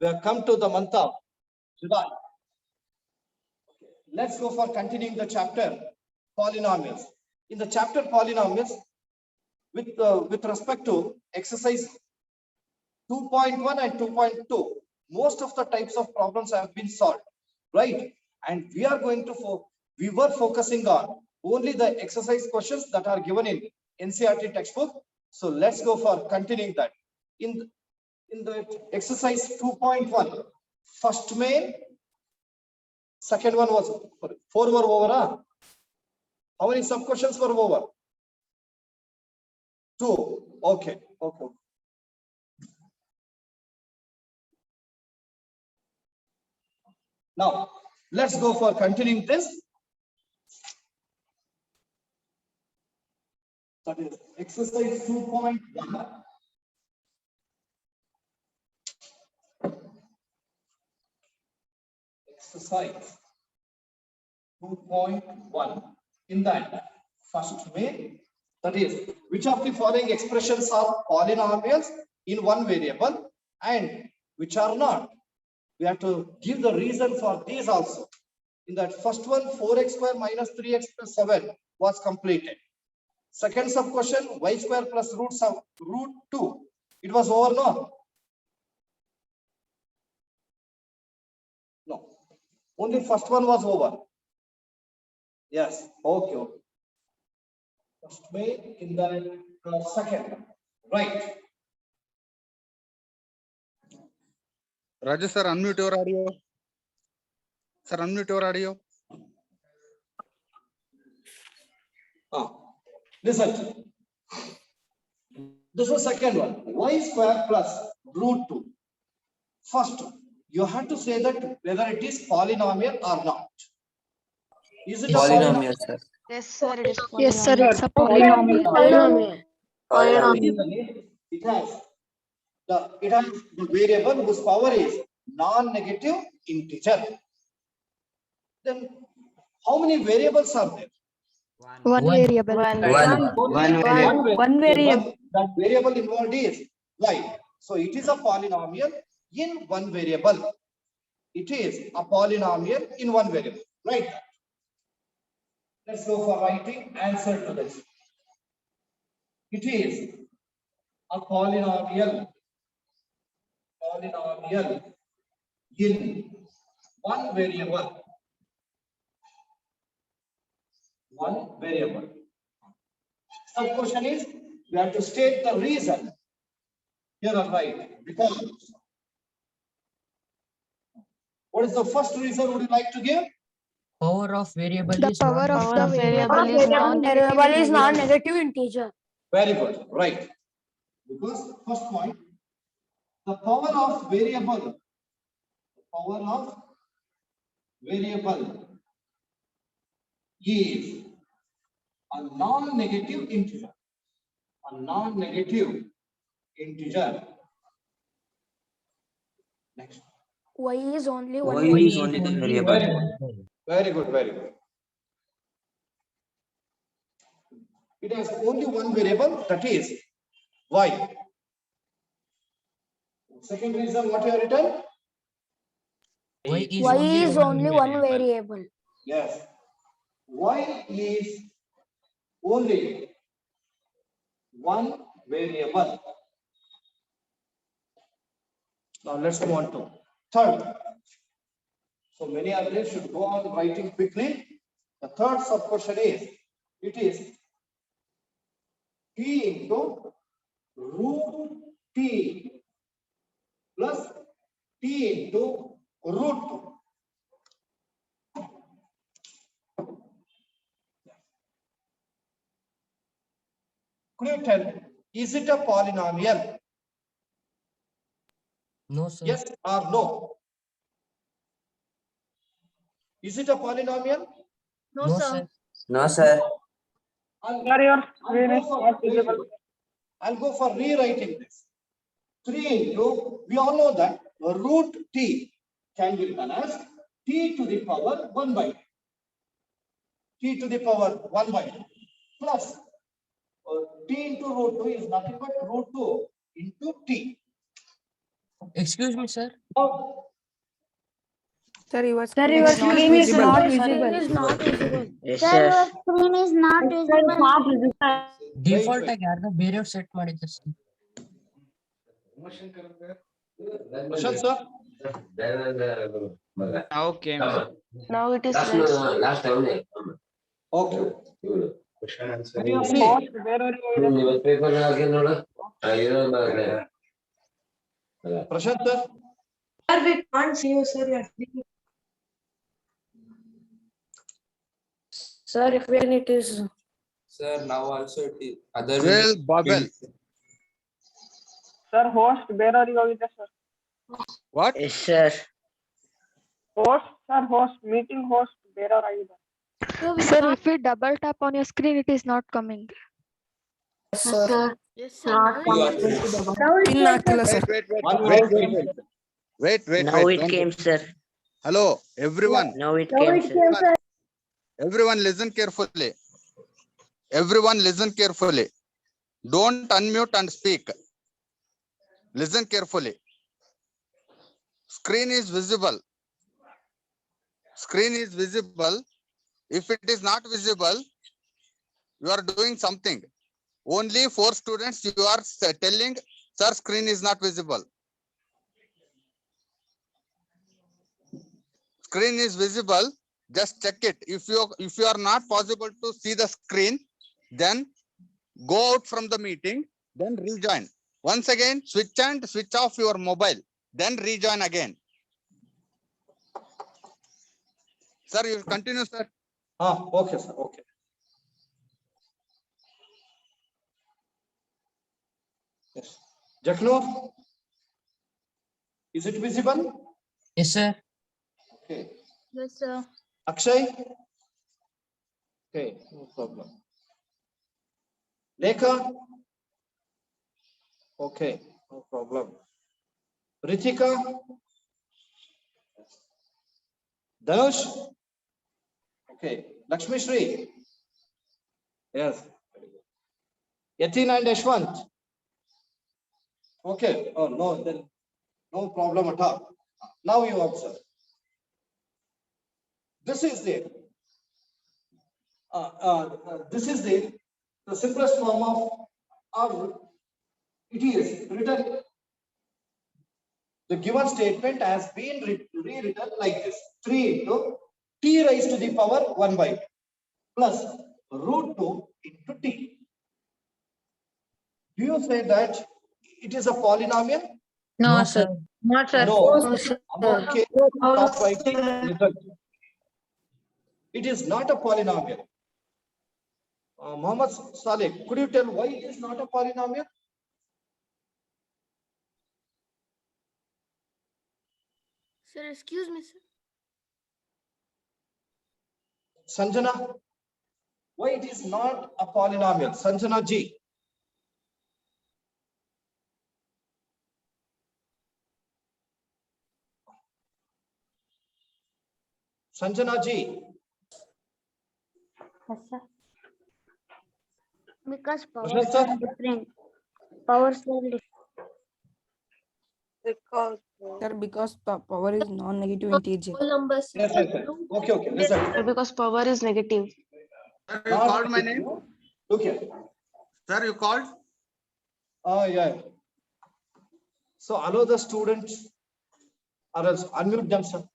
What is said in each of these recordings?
We have come to the month of July. Let's go for continuing the chapter polynomials. In the chapter polynomials, with respect to exercise 2.1 and 2.2, most of the types of problems have been solved, right? And we are going to we were focusing on only the exercise questions that are given in NCERT textbook. So let's go for continuing that. In the exercise 2.1, first main, second one was 4 were over. How many sub questions were over? 2. Okay. Now let's go for continuing this. That is exercise 2.1. Exercise 2.1. In that first way, that is, which of the following expressions are polynomials in one variable and which are not? We have to give the reason for these also. In that first one, 4x square minus 3x plus 7 was completed. Second sub question, y square plus root 2. It was over, no? No. Only first one was over. Yes. Okay. First way in the second. Right. Raju sir, unmute your audio. Sir, unmute your audio. Listen. This is second one. Y square plus root 2. First, you have to say that whether it is polynomial or not. Is it a polynomial, sir? Yes, sir. It is polynomial. Yes, sir. It's a polynomial. It has the variable whose power is non-negative integer. Then how many variables are there? One variable. One variable. That variable involved is y. So it is a polynomial in one variable. It is a polynomial in one variable, right? Let's go for writing answer to this. It is a polynomial in one variable. Sub question is, we have to state the reason. Here are right, because what is the first reason would you like to give? Power of variable The is power of the variable variable is is non-negative integer. Very good, right. Because first point, the power of variable is a non-negative integer. Next. Y is only one Y is only the variable. Very good. It has only one variable, that is y. Second reason, what you have written? Y is only one variable. Yes. Y is only one variable. Now let's move on to third. So many others should go on writing quickly. The third sub question is, it is t into root t plus t into root 2. Could you tell, is it a polynomial? No, sir. Yes or no? Is it a polynomial? No, No, sir. sir. No, sir. I'll go for rewriting this. 3 into, we all know that root t can be written as t to the power 1 by 2. T to the power 1 by 2 plus t into root 2 is nothing but root 2 into t. Excuse me, sir. Now, Sir, your Sir, screen your is not screen is visible. not visible. Yes, Sir, sir. your screen is not visible. Default wait. ಆಗಿ ಯಾರ್ದೋ ಬೇರೆಯವ್ರು set ಮಾಡಿದ್ದಾರೆ sir. Prashant sir, Now came. Now it is red. okay. Prashant sir, Sir, we can't see you, sir. Sir, when it is. Sir, now also it is other. Well, Babel. Sir, host, where are you with the sir? What? Yes, sir. Host, sir, host, meeting host, where are you? Sir, if you double tap on your screen, it is not coming. Sir. Yes, sir. Pin ಹಾಕಿಲ್ಲ sir. Wait. Now it don't came, go. sir. Hello, everyone. Now it came, sir. Everyone listen carefully. Everyone listen carefully. Don't unmute and speak. Listen carefully. Screen is visible. Screen is visible. If it is not visible, you are doing something. Only 4 students you are telling, sir, screen is not visible. Screen is visible. Just check it. If you are not possible to see the screen, then go out from the meeting, then rejoin. Once again, switch off your mobile, then rejoin again. Sir, you continue, sir. okay sir, okay. Yes. Jakhno, is it visible? Yes, sir. Okay. Yes, sir. Akshay? Okay, no problem. Lekha? Okay, no problem. Ritika? Dhanush? Okay, Lakshmi Shri? Yes. Yatin and Yashwant? Okay, oh no, then no problem at all. Now you observe. This is the simplest form of, or it is written. The given statement has been rewritten like this: 3 into t raised to the power 1 by 2 plus root 2 into t. Do you say that it is a polynomial? No, sir. Not sir. No. No, sir. About K, stop writing result. It is not a polynomial. Mohammed Saleh, could you tell why it is not a polynomial? Sir, excuse me, sir. Sanjana, why it is not a polynomial? Sanjana ji. Sanjana ji. Because powers Prashant sir? are different. Powers are different. Sir, because power is non-negative integer. All numbers. Yes. Okay, listen. Sir, because power is negative. Sir, you called my name? Look here. Sir, you called? Yeah. So allow the students or else unmute themselves.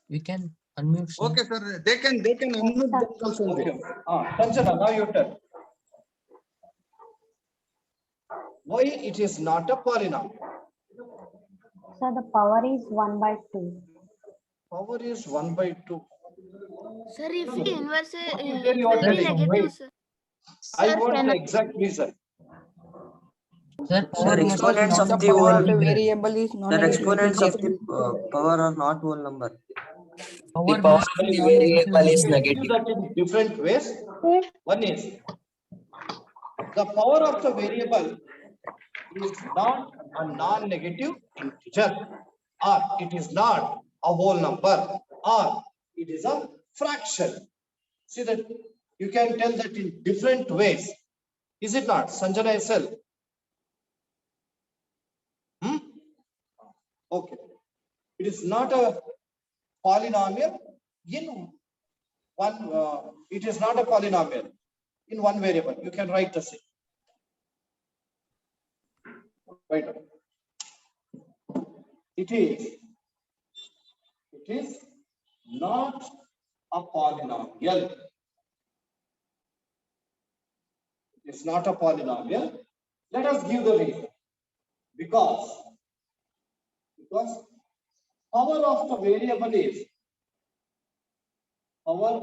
We can unmute, sir. Okay, sir. They can unmute themselves only. Okay. Sanjana, now your turn. Why it is not a polynomial? So the power is 1 by 2. Power is 1 by 2. Sir, if we inverse What it, is there it you are will be telling? negative, Wait. sir. I want the exact reason. Sir, power Sir, must be exponents of The not the power whole- of the negative. variable is The non-negative exponents of integer. the power are not whole number. Power The power must of be the non-negative. variable is You can do negative. that in different ways. One is the power of the variable is not a non-negative integer, or it is not a whole number, or it is a fraction. See that you can tell that in different ways. Is it not, Sanjana SL? Okay. It is not a polynomial in one, it is not a polynomial in one variable. You can write the same. Right. It is not a polynomial. It is not a polynomial. Let us give the reason. Because power of the variable is power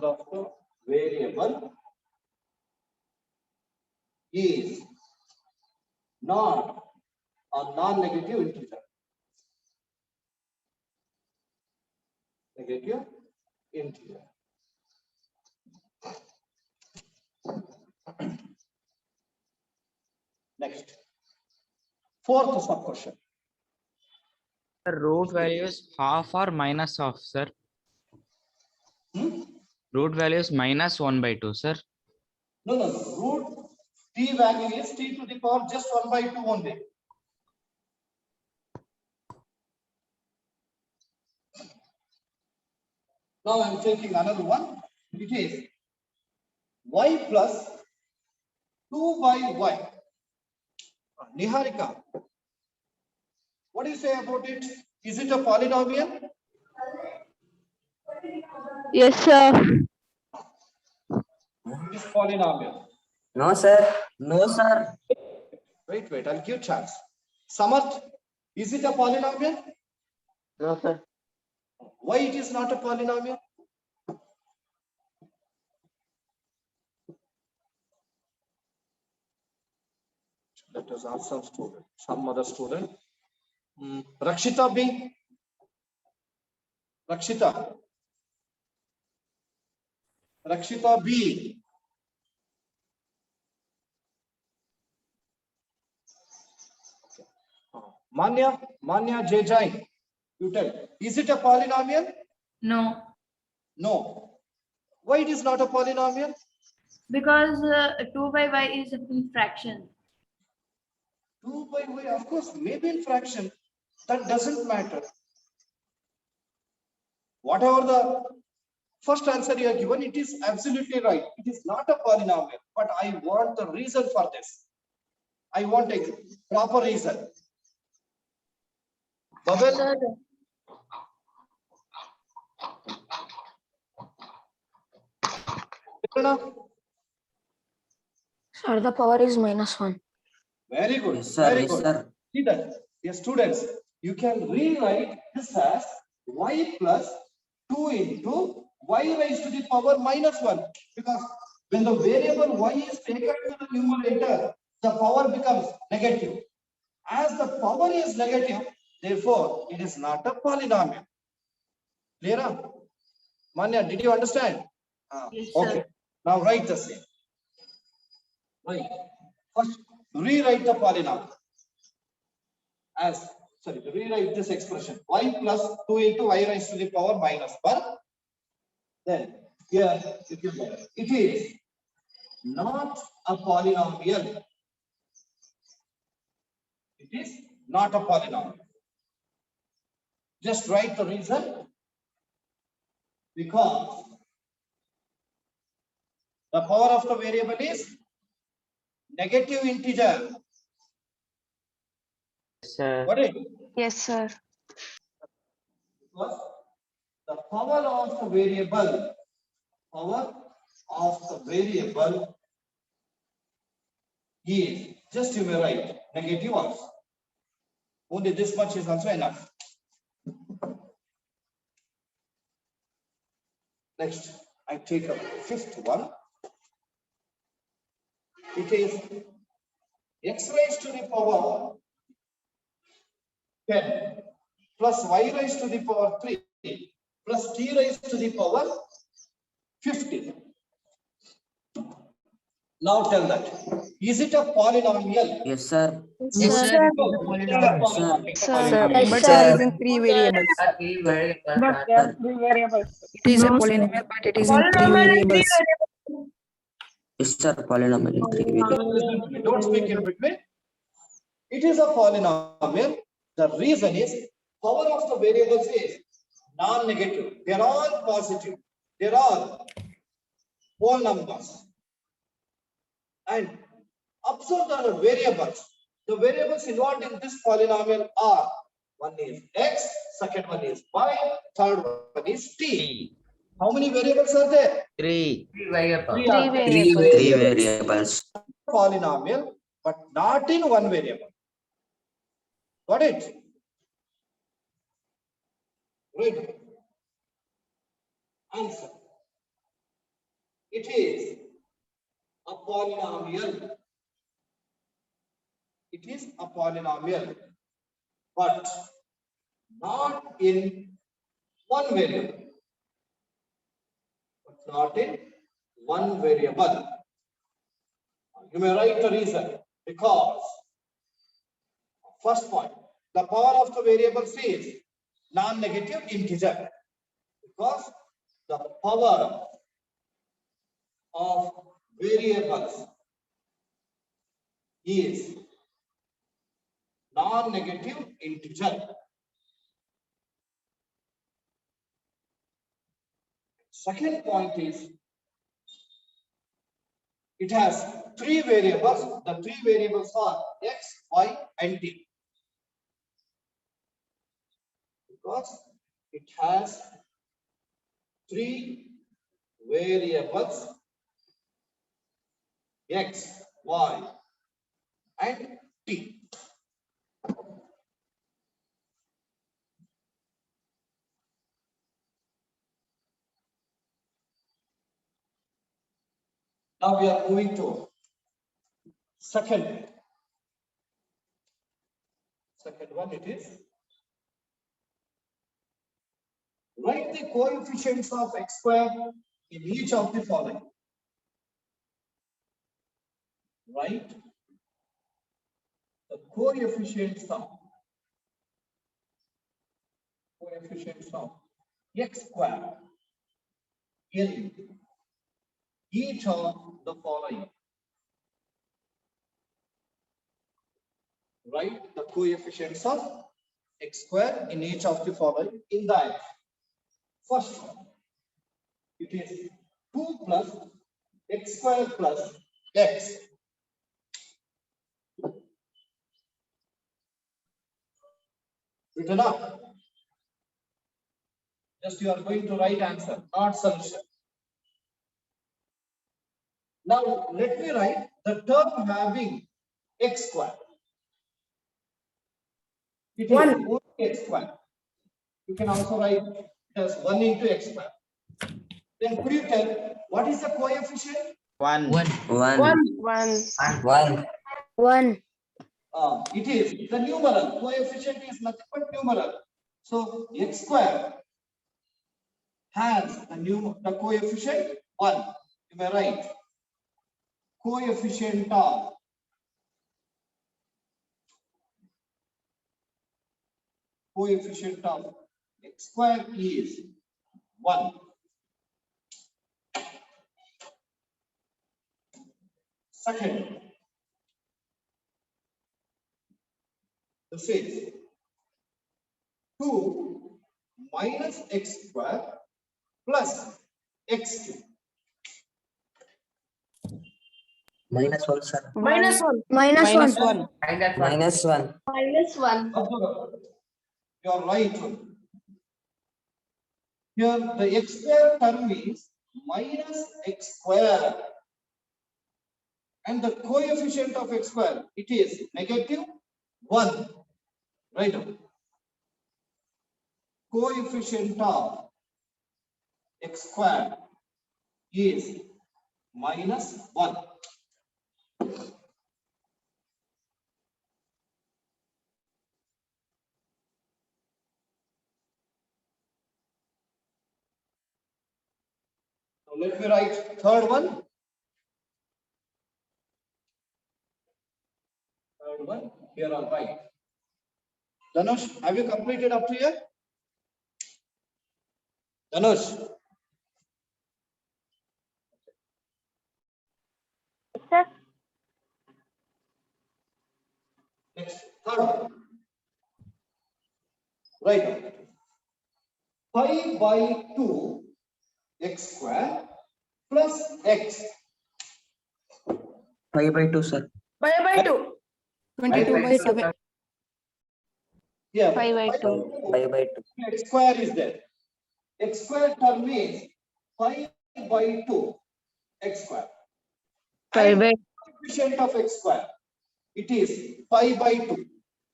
of the variable is not a non-negative integer. Negative integer. Next. Fourth sub question. The root value is half or minus half, sir. Root value is minus 1/2, sir. No. Root t value is t to the power just 1/2 only. Now I am taking another one. It is y plus 2 by y. Niharika, what do you say about it? Is it a polynomial? Yes, sir. It is polynomial. No, sir. No, sir. Wait, I'll give chance. Samarth, is it a polynomial? No, sir. Why it is not a polynomial? Let us ask some other student. Rakshita B. Rakshita B. Manya J. Jain. You tell. Is it a polynomial? No, No. Why it is not a polynomial? because 2 by y is a fraction. 2 by y, of course, maybe in fraction. That doesn't matter. Whatever the first answer you are given, it is absolutely right. It is not a polynomial, but I want the reason for this. I want a proper reason. Babel, Sir, the power is -1. very good. Yes, sir. Very Yes, good. sir. See that, dear students, you can rewrite this as y plus 2 into y raised to the power -1, because when the variable y is taken to the numerator, the power becomes negative. As the power is negative, therefore it is not a polynomial. Clear? Manya, did you understand? Yes, sir. Okay. Now write the same. Right. First, rewrite the polynomial as, rewrite this expression y plus 2 into y raised to the power -1. Then here it is not a polynomial. It is not a polynomial. Just write the reason. Because the power of the variable is negative integer. Sir. What is it? Yes, sir. Because the power of the variable is, just you may write negative also. Only this much is also enough. Next, I take a fifth one. It is x raised to the power 10 plus y raised to the power 3 plus t raised to the power 50. Now tell that. Is it a polynomial? Yes, sir. Yes, sir. It is a polynomial. Sir. Yes, But there sir. is in 3 variables. But there are 3 variables. It is a polynomial, but it is in 3 variables. Yes, sir. Polynomial in 3 variables. Listen to me. Don't speak in between. It is a polynomial. The reason is power of the variables is non-negative. They are all positive. They are all whole numbers. And observe the variables. The variables involved in this polynomial are: one is x, second one is y, third one is t. How many variables are there? Three. Three are Three there. variables. Three variables. Polynomial, but not in one variable. Got it? Read. Answer. It is a polynomial. It is a polynomial, but not in one variable. But not in one variable. You may write the reason, because first point, the power of the variables is non-negative integer, because the power of variables is non-negative integer. Second point is it has three variables. The three variables are x, y, and t. Because it has three variables x, y, and t. Now we are moving to second one. It is write the coefficients of x square in each of the following. Write the coefficients of x square in each of the following. Write the coefficients of x square in each of the following. In that, first one, it is 2 plus x square plus x. Written up. Just you are going to write answer, not solution. Now let me write the term having x square. It is 1 x square. You can also write it as 1 into x square. Then could you tell what is the coefficient? One. One. One. It is the numeral. Coefficient is nothing but numeral. So x square has the coefficient 1. You may write coefficient of x square is 1. Second, this is 2 minus x square plus x cube. Minus one, sir. Minus one. Minus one. You are right. Here the x square term is minus x square. And the coefficient of x square, it is negative 1. Right. Coefficient of x square is minus 1. So let me write third one. Third one, here I'll write. Dhanush, have you completed up to here? Dhanush. Sir, Next. Right. 5 by 2 x square plus x. 5 by 2, sir. 5 by 2. 22 by 7. Yeah. 5 by 2. 5 by 2. X square is there. X square term means 5 by 2 x square. 5 by Coefficient of x square. It is 5 by 2.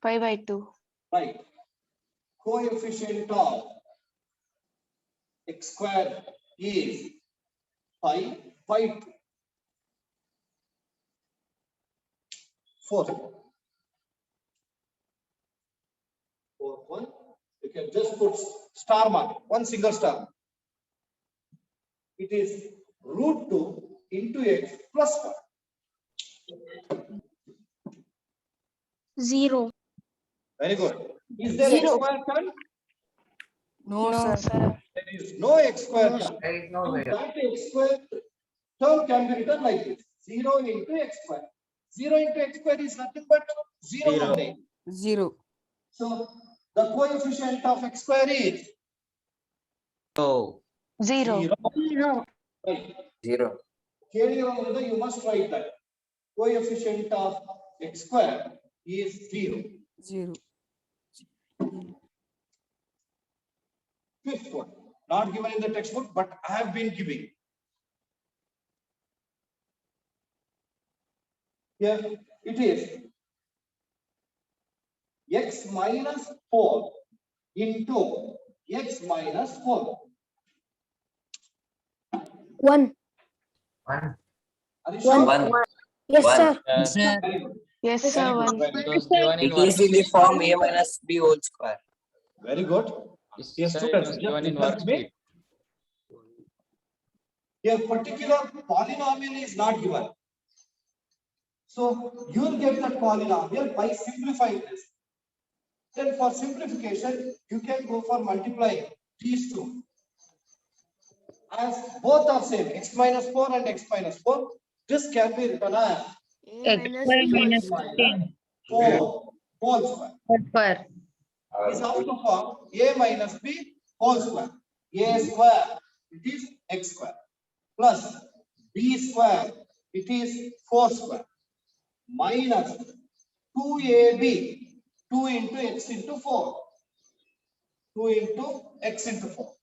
5 by 2. Right. Coefficient of x square is 5 by 2. 4. 1. You can just put star mark, one single star. It is root 2 into x plus 1. 0. Very good. Is there x square term? No, No, sir. sir. There is no x square term. There is no way. That x square term can be written like this: 0 into x square. 0 into x square is nothing but 0 only. 0. So the coefficient of x square is Oh, 0. 0. Right. 0. Here you must write that coefficient of x square is 0. 0. Fifth one, not given in the textbook, but I have been giving. Here it is x minus 4 into x minus 4. 1. 1. Are you sure? 1. Yes, 1. sir. Sir. Yes, sir. 1. It was given in It is in the worksheet. form a minus b whole square. Very good. Yes, Yes, sir, it students, was just given in listen to me. worksheet. A particular polynomial is not given. So you will get that polynomial by simplifying this. Then for simplification, you can go for multiplying these two. As both are same, x minus 4 and x minus 4, this can be written as X square minus 10 4 whole square. Is also form a minus b whole square. A square, it is x square, plus b square, it is 4 square, minus 2ab, 2 into x into 4, 2 into x into 4.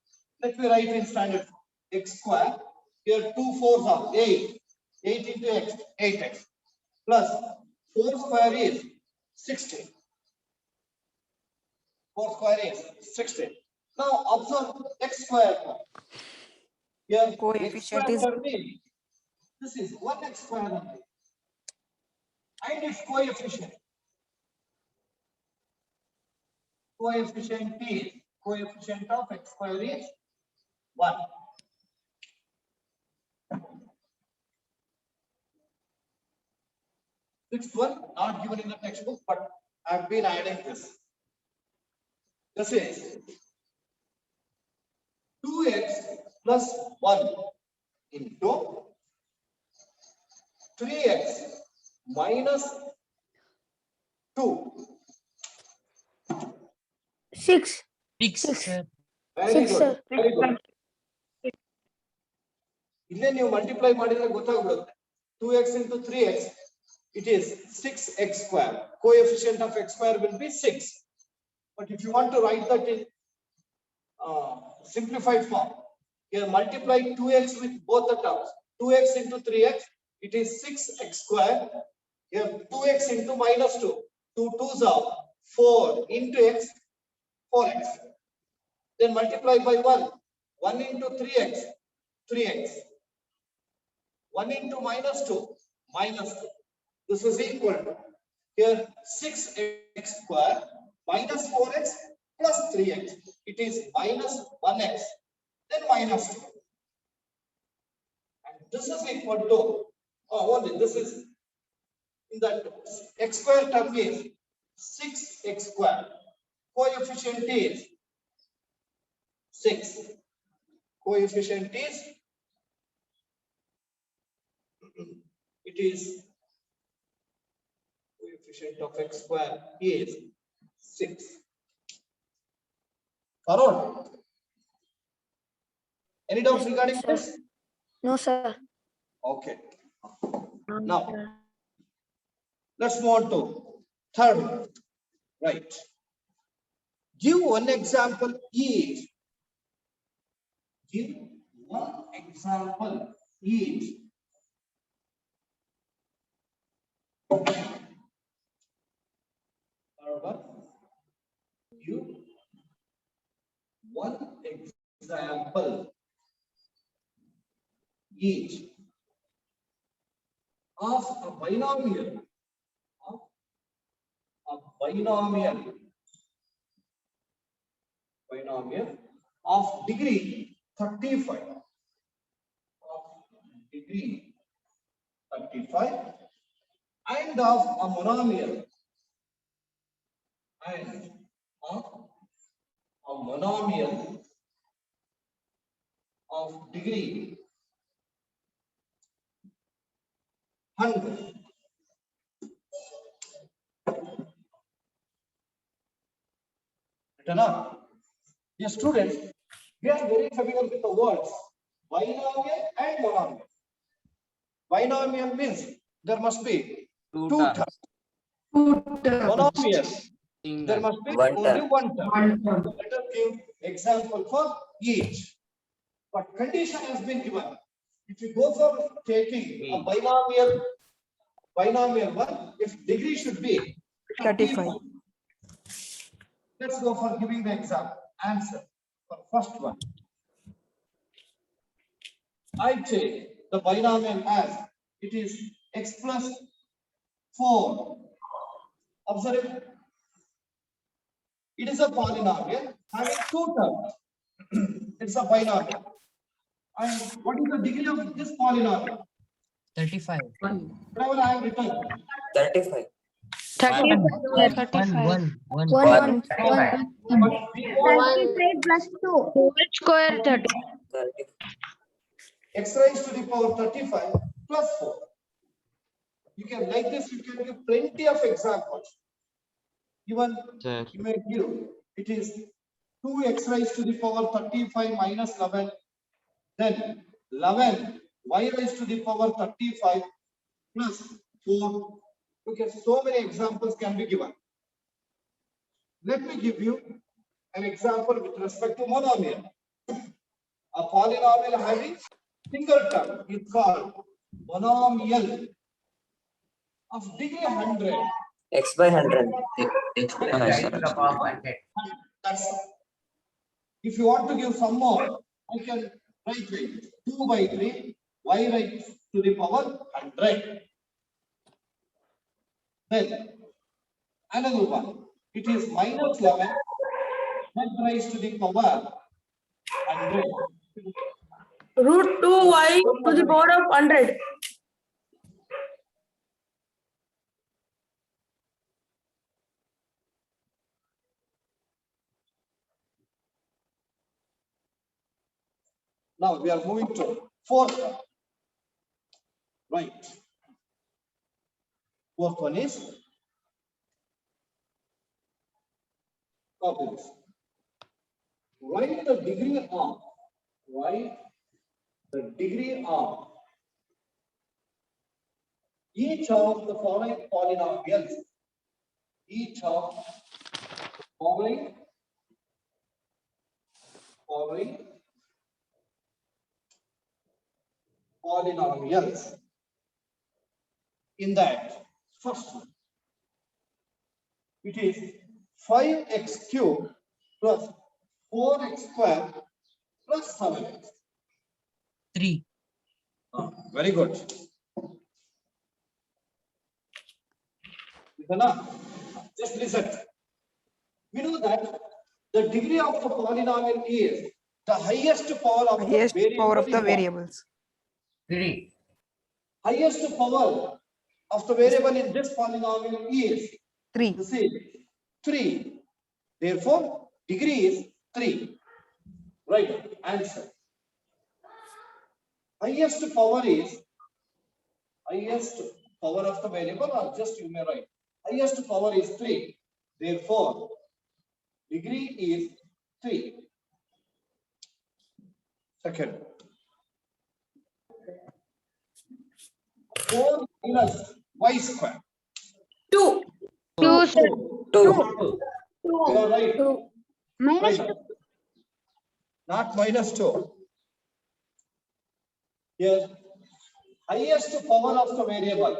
Let me write in standard form. X square, here 2 4s are 8, 8 into x, 8x, plus 4 square is 16. 4 square is 16. Now observe x square term. Here x Coefficient square is term means this is 1x square only. And its coefficient. Coefficient of x square is 1. Sixth one, not given in the textbook, but I've been adding this. This is 2x plus 1 into 3x minus 2. 6. 6, sir. Very Six, good. sir. Very good. Then you multiply gottagubidutte. 2x into 3x, it is 6x square. Coefficient of x square will be 6. But if you want to write that in simplified form, here multiply 2x with both the terms. 2x into 3x, it is 6x square. Here 2x into minus 2. 2 2s are 4 into x, 4x. Then multiply by 1. 1 into 3x, 3x. 1 into minus 2, minus 2. This is equal to here 6x square minus 4x plus 3x. It is minus 1x, then minus 2. And this is equal to, only this is in that x square term is 6x square. Coefficient is 6. Coefficient is, it is, coefficient of x square is 6. Parod. Any doubts regarding this? No, sir. Okay. Now, let's move on to third. Right. Give one example each. Give one example each. Give one example each of a binomial. Binomial of degree 35. Of degree 35 and of a monomial. And of a monomial of degree 100. Written up. Dear students, we are very familiar with the words binomial and monomial. Binomial means there must be two terms. Monomial, there must be One only term. one term. Let us give example for each. But condition has been given. If you go for taking a binomial one, if degree should be 35. Let's go for giving the example. Answer for first one. I take the binomial as it is x plus 4. Observe it. It is a polynomial having two terms. It's a binomial. And what is the degree of this polynomial? 35. Whatever I have written. 35. 35. One One. But we want plus 2. Whole square 30. 30. x raised to the power 35 plus 4. You can, like this, you can give plenty of examples. Even Sir. you may give, it is 2x raised to the power 35 minus 11. Then 11 y raised to the power 35 plus 4. Okay, so many examples can be given. Let me give you an example with respect to monomial. A polynomial having single term is called monomial of degree 100. X by 100. That's if you want to give some more, I can write it 2 by 3 y raised to the power 100. Then another one, it is minus 11 z raised to the power 100. Root 2y to the power of 100. Now we are moving to fourth one. Right. Fourth one is copy this. Write the degree of each of the following polynomials. Each of the following polynomials. In that first one, it is 5x cubed plus 4x squared plus 7x. 3. Very good. Just listen. We know that the degree of the polynomial is the highest power of Highest the variable. power of the is what? variables. Highest power of the variable in this polynomial is 3. this is 3. Therefore, degree is 3. Right. Answer. Highest power of the variable, or just you may write highest power is 3. Therefore, degree is 3. Second. 4 minus y square. 2. 2, sir. 2. You are right. Minus Right. Not minus 2. Here, highest power of the variable.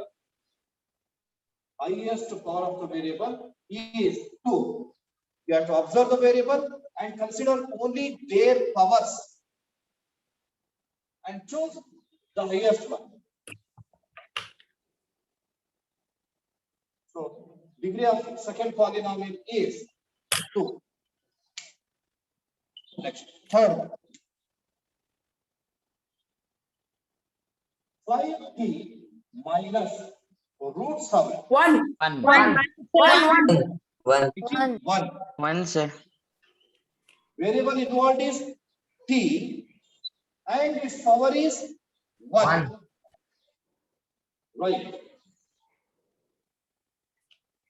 Highest power of the variable is 2. You have to observe the variable and consider only their powers and choose the highest one. So, degree of second polynomial is 2. Next, third one. 5t minus root 7. 1. 1. 1. 1. 1. It is 1. 1, sir. Variable involved is t and its power is 1. Right.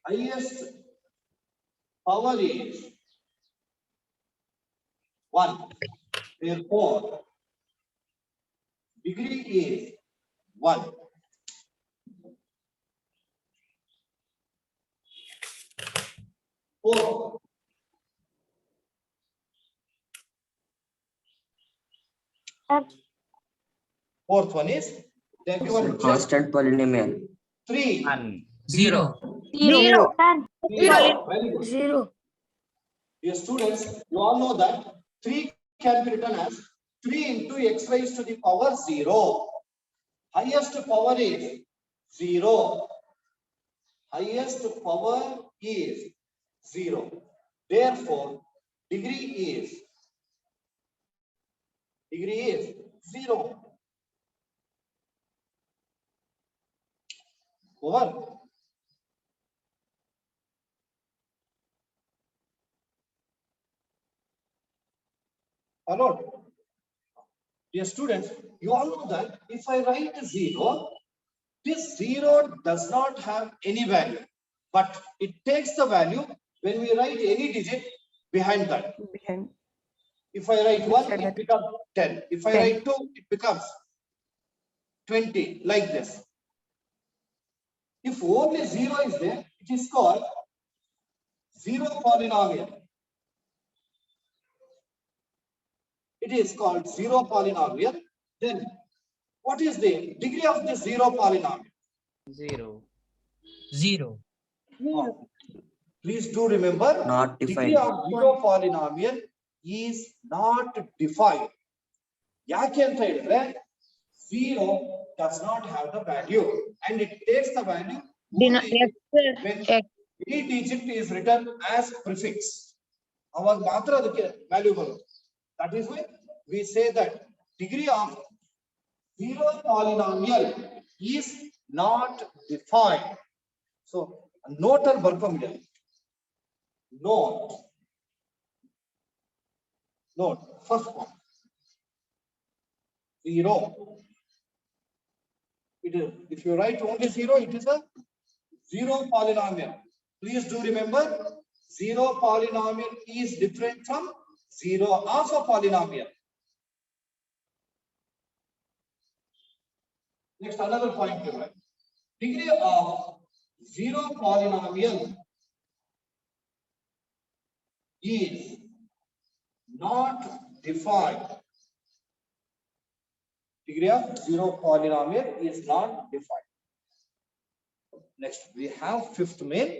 Highest power is 1. Therefore, degree is 1. Four. Fourth one is that you want to check Constant polynomial. 3. 1. 0. 0. Very good. 0. Dear students, you all know that 3 can be written as 3 into x raised to the power 0. Highest power is 0. Highest power is 0. Therefore, degree is 0. Over. Followed. Dear students, you all know that if I write 0, this 0 does not have any value, but it takes the value when we write any digit behind that. If I write 1, it becomes 10. If I write 2, it becomes 20, like this. If only 0 is there, it is called 0 polynomial. It is called 0 polynomial. Then what is the degree of this 0 polynomial? 0. 0. Please do remember, Not degree defined. of 0 polynomial is not defined. ಯಾಕೆ ಅಂತ ಹೇಳಿದ್ರೆ 0 does not have the value and it takes the value only when any digit is written as prefix. ಅವಾಗ ಮಾತ್ರ ಅದಕ್ಕೆ value ಬರುತ್ತೆ. That is why we say that degree of 0 polynomial is not defined. So note and ಬರ್ಕೊಂಬಿಡಿ. Note first one 0. It is, if you write only 0, it is a 0 polynomial. Please do remember, 0 polynomial is different from 0 of a polynomial. Next, another point to write. Degree of 0 polynomial is not defined. Degree of 0 polynomial is not defined. Next, we have fifth main.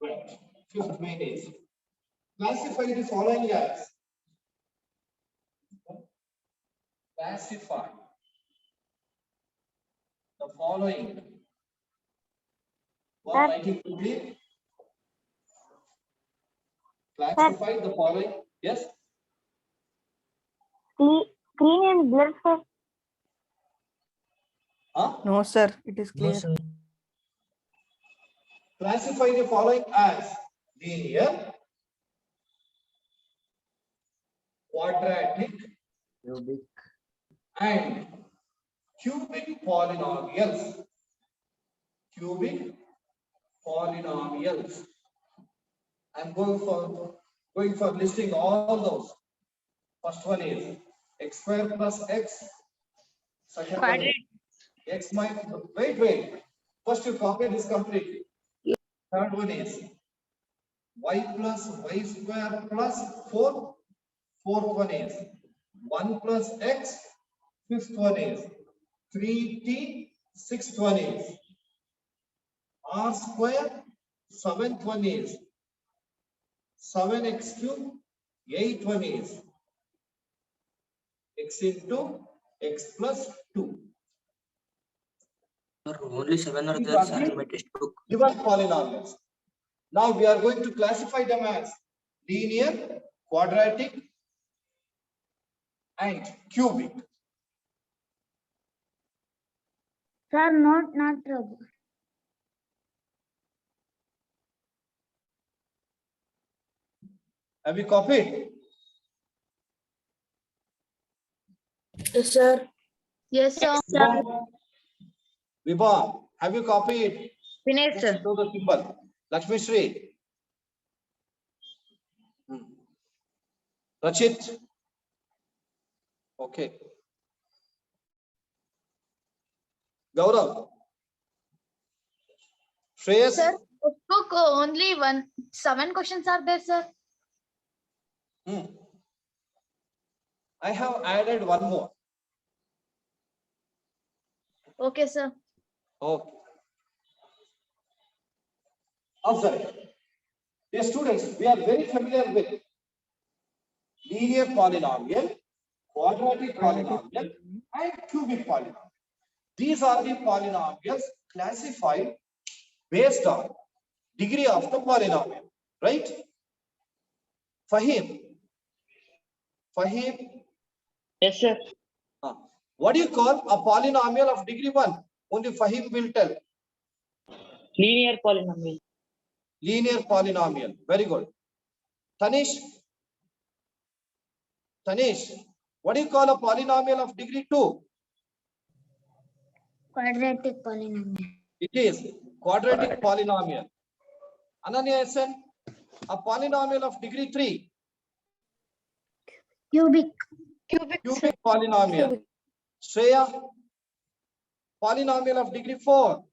Right. Fifth main is classify the following as classify the following. What writing quickly? Classify the following. Yes. Screen and blur, sir. Huh? No, sir. It is clear. No, sir. Classify the following as linear, quadratic, Cubic. and cubic polynomials. Cubic polynomials. I'm going for listing all those. First one is x square plus x. Second one is x minus. Wait. First you copy this completely. Third one is y plus y square plus 4. Fourth one is 1 plus x. Fifth one is 3t. Sixth one is r square. Seventh one is 7x cube. Eighth one is x into x plus 2. Sir, only 7 are These there, are sir, the in my textbook. given polynomials. Now we are going to classify them as linear, quadratic, and cubic. Sir, not trouble. Have you copied? Yes, sir. Yes, sir. Vibha, have you copied? Finished, Let's do the symbol. Lakshmi Shri. Rachit. Okay. Gaurav. Shreyas. Sir, book only 7 questions are there, sir. I have added one more. Okay, sir. Okay. Observe. Dear students, we are very familiar with linear polynomial, quadratic polynomial, and cubic polynomial. These are the polynomials classified based on degree of the polynomial, right? Fahim. Yes, sir. What do you call a polynomial of degree 1? Only Fahim will tell. Linear polynomial. Linear polynomial. Very good. Tanish, what do you call a polynomial of degree 2? Quadratic polynomial. It is quadratic polynomial. Ananya SN, a polynomial of degree 3. Cubic. Cubic polynomial. Shreya, polynomial of degree 4.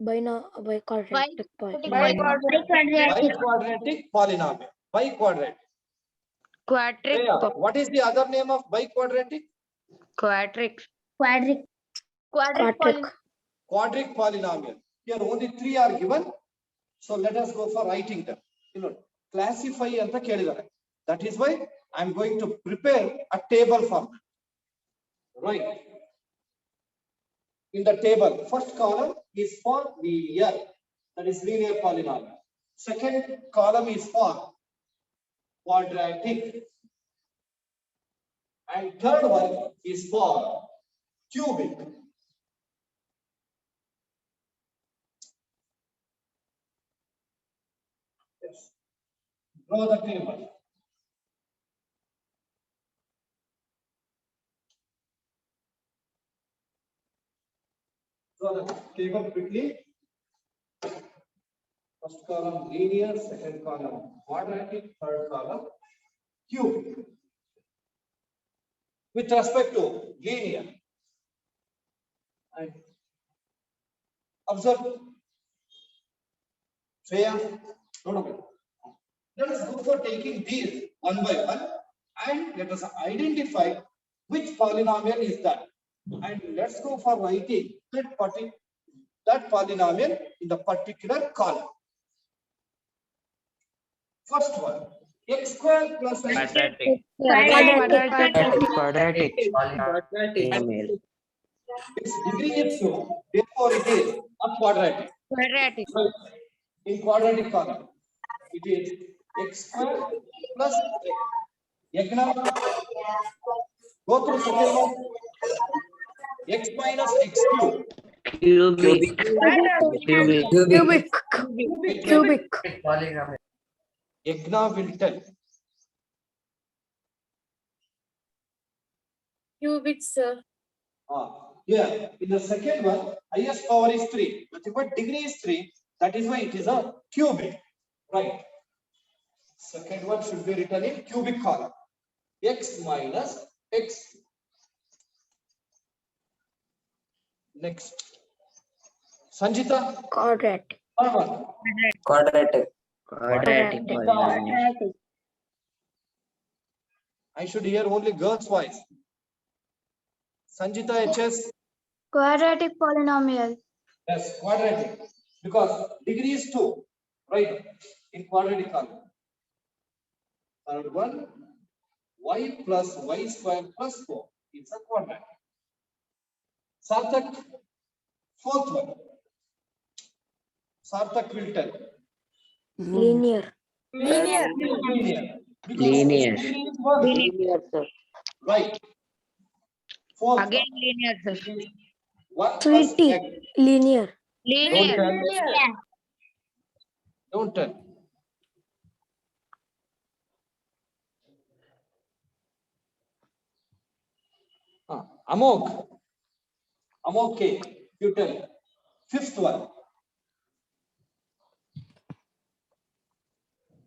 Biquadratic Biquadratic polynomial. Biquadratic. Shreya, what is the other name of biquadratic? Quadric. Quadric. Quadric polynomial. Here only 3 are given. So let us go for writing them. Classify anta kelidare. That is why I am going to prepare a table for them. Right. In the table, first column is for linear. That is linear polynomial. Second column is for quadratic. And third one is for cubic. Yes. Draw the table. Draw the table quickly. First column linear, second column quadratic, third column cubic. With respect to linear, and observe. Shreya, let us go for taking these one by one and let us identify which polynomial is that. And let's go for writing that polynomial in the particular column. First one, x square plus x. Quadratic. Its degree is 2, therefore it is a quadratic. In quadratic column, it is x square plus x. Yagna, go through second one. X minus x cube. Cubic. Yagna will tell. Cubic, sir. Here, in the second one, highest power is 3. But if degree is 3, that is why it is a cubic. Right. Second one should be written in cubic column. X minus x. Next. Sanjita. Quadratic. Third one. Quadratic. Quadratic polynomial. I should hear only girls' voice. Sanjita HS. Quadratic polynomial. Yes, quadratic. Because degree is 2, right? In quadratic column. Third one, y plus y square plus 4. It's a quadratic. Sarthak, fourth one. Sarthak will tell. Linear. Linear. Because Linear. degree is 1. Linear, sir. Right. Fourth Again one. linear, sir. 1 plus Sweetie. x. Linear. Don't tell. Don't tell. Amok. Amok K. You tell. Fifth one.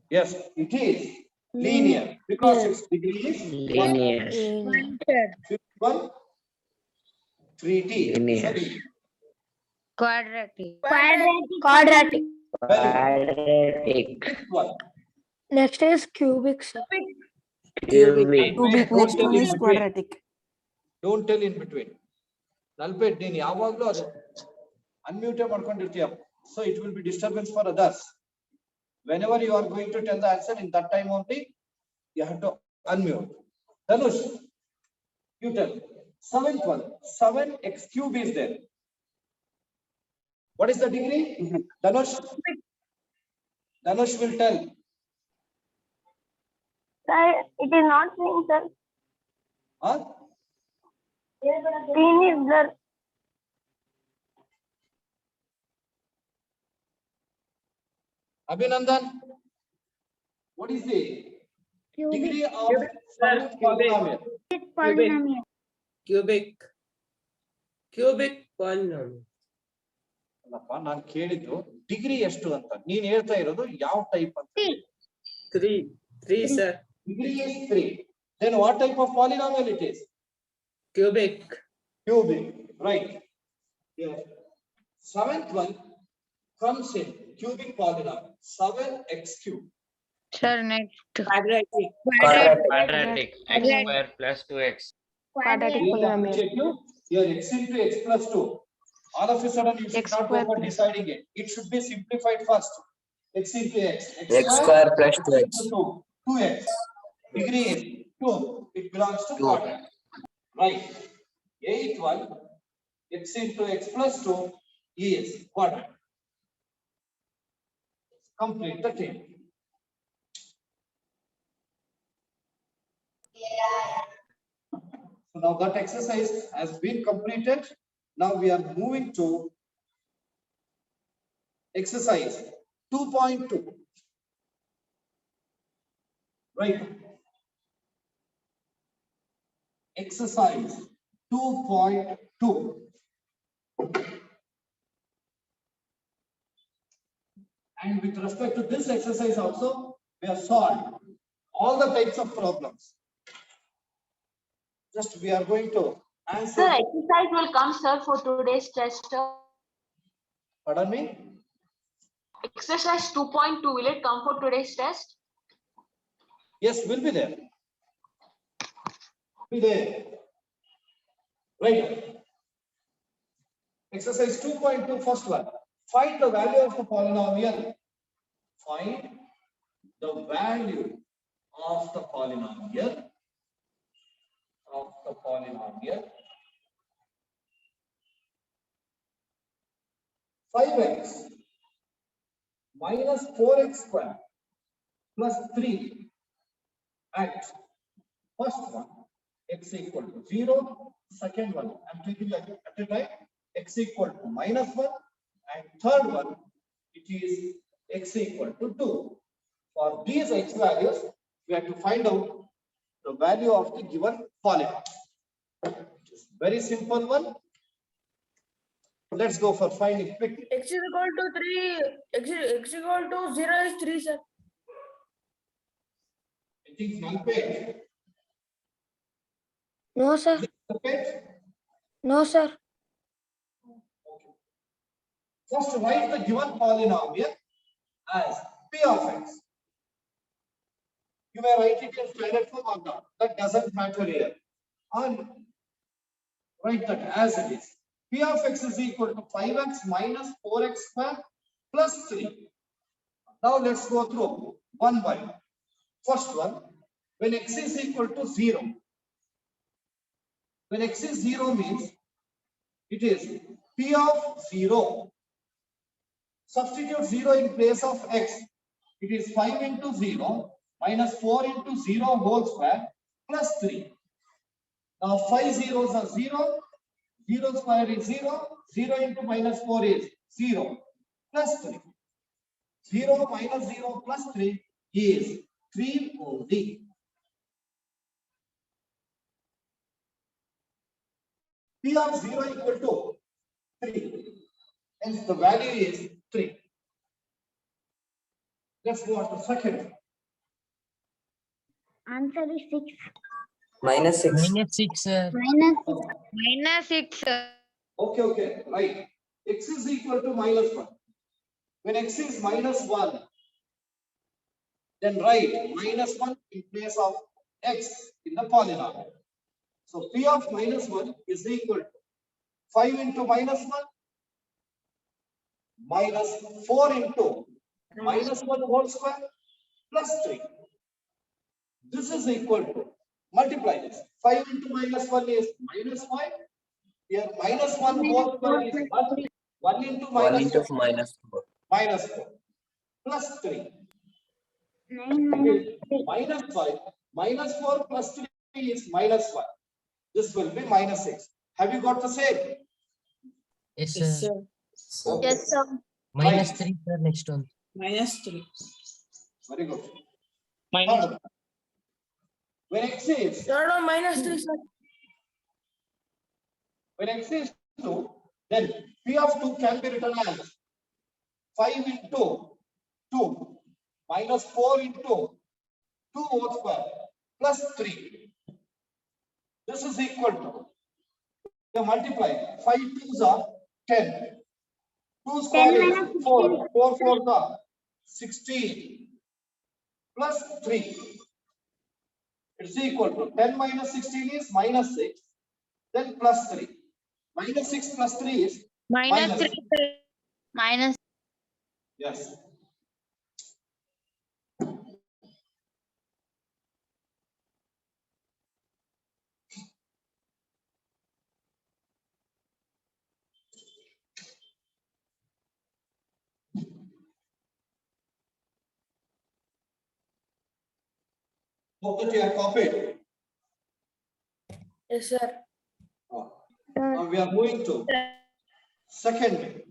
Yes, it is linear because its degree is Linear. Fifth one. 3t. Linear. Quadratic. Quadratic. Quadratic. Fifth one. Next is cubic. Sir. Cubic. Cubic. Next one is quadratic. Don't tell in between. Nalpet neen yavaglu adu unmute madkondirtiya. So it will be disturbance for others. Whenever you are going to tell the answer, in that time only you have to unmute. Dhanush, you tell. Seventh one. 7x cube is there. What is the degree? Dhanush. Dhanush will tell. Sir, it is not seen, sir. Huh? Screen is blur. Abhinandan, what is the degree of seventh polynomial? Cubic polynomial. ಅಲ್ಲಪ್ಪ ನಾನು ಕೇಳಿದ್ದು degree ಎಷ್ಟು ಅಂತ ನೀನ್ ಹೇಳ್ತಾ ಇರೋದು ಯಾವ type ಅಂತ 3, sir. degree is 3. Then what type of polynomial it is? Cubic. Cubic, right? Yeah. Seventh one comes in cubic polynomial. 7x cube. Sir, next. Quadratic. Quadratic. X square plus 2x. Quadratic polynomial. Here x into x plus 2. All of a sudden you should X not go square for plus- deciding it. It should be simplified first. X into x. X square plus 2x. into 2x. Degree is 2. It belongs to 2. quadrant. Right. Eighth one, x into x plus 2 is quadrant. Complete the table. So now that exercise has been completed. Now we are moving to exercise 2.2. Right. Exercise 2.2. And with respect to this exercise also, we have solved all the types of problems. Just we are going to answer. Sir, exercise will come, sir, for today's test. Pardon me? Exercise 2.2, will it come for today's test? Yes, will be there. Be there. Right. Exercise 2.2, first one. Find the value of the polynomial. Find the value of the polynomial. 5x minus 4x square plus 3 at first one x equal to 0, second one I'm taking at a time x equal to minus 1, and third one it is x equal to 2. For these x values we have to find out the value of the given polynomial. Very simple one. let's go for finding quickly. X is equal to 3. X equal to 0 is 3, sir. I think front page. No, sir. Front page. No, sir. First, write the given polynomial as P of X. You may write it in standard form or not. That doesn't matter here. And write that as it is. P of X is equal to 5x minus 4x square plus 3. Now let's go through one by one. First one, when x is equal to 0. When x is 0 means it is P of 0. Substitute 0 in place of x. It is 5 into 0 minus 4 into 0 whole square plus 3. Now 5 zeros are 0. 0 square is 0. 0 into minus 4 is 0 plus 3. 0 minus 0 plus 3 is 3 only. P of 0 equal to 3. Hence the value is 3. Let's go on to second one. Answer is 6. Minus 6. Minus 6, sir. Minus 6. Okay, right. X is equal to minus 1. When x is minus 1, then write minus 1 in place of x in the polynomial. So P of minus 1 is equal to 5 into minus 1 minus 4 into minus 1 whole square plus 3. This is equal to, multiply this. 5 into minus 1 is minus 5. Here minus 1 whole square is 1. 1 into 1 minus into 1 minus 4. minus 4 plus 3. 9 minus 3. Minus 5 minus 4 plus 3 is minus 1. This will be minus 6. Have you got the same? Yes, Yes, sir. sir. Okay. Yes, sir. Minus Right. 3, sir. Next one. Minus 3. Very good. Minus. Third, when x is Third one minus 3, sir. when x is 2, then P of 2 can be written as 5 into 2 minus 4 into 2 whole square plus 3. This is equal to, you multiply 5 2s are 10. 2 square 10 is minus 4. 4 4s are 16 plus 3. It's equal to 10 minus 16 is minus 6. Then plus 3. Minus 6 plus 3 is Minus minus 3. Minus. yes. Hope that you have copied. Yes, sir. Now we are moving to second way.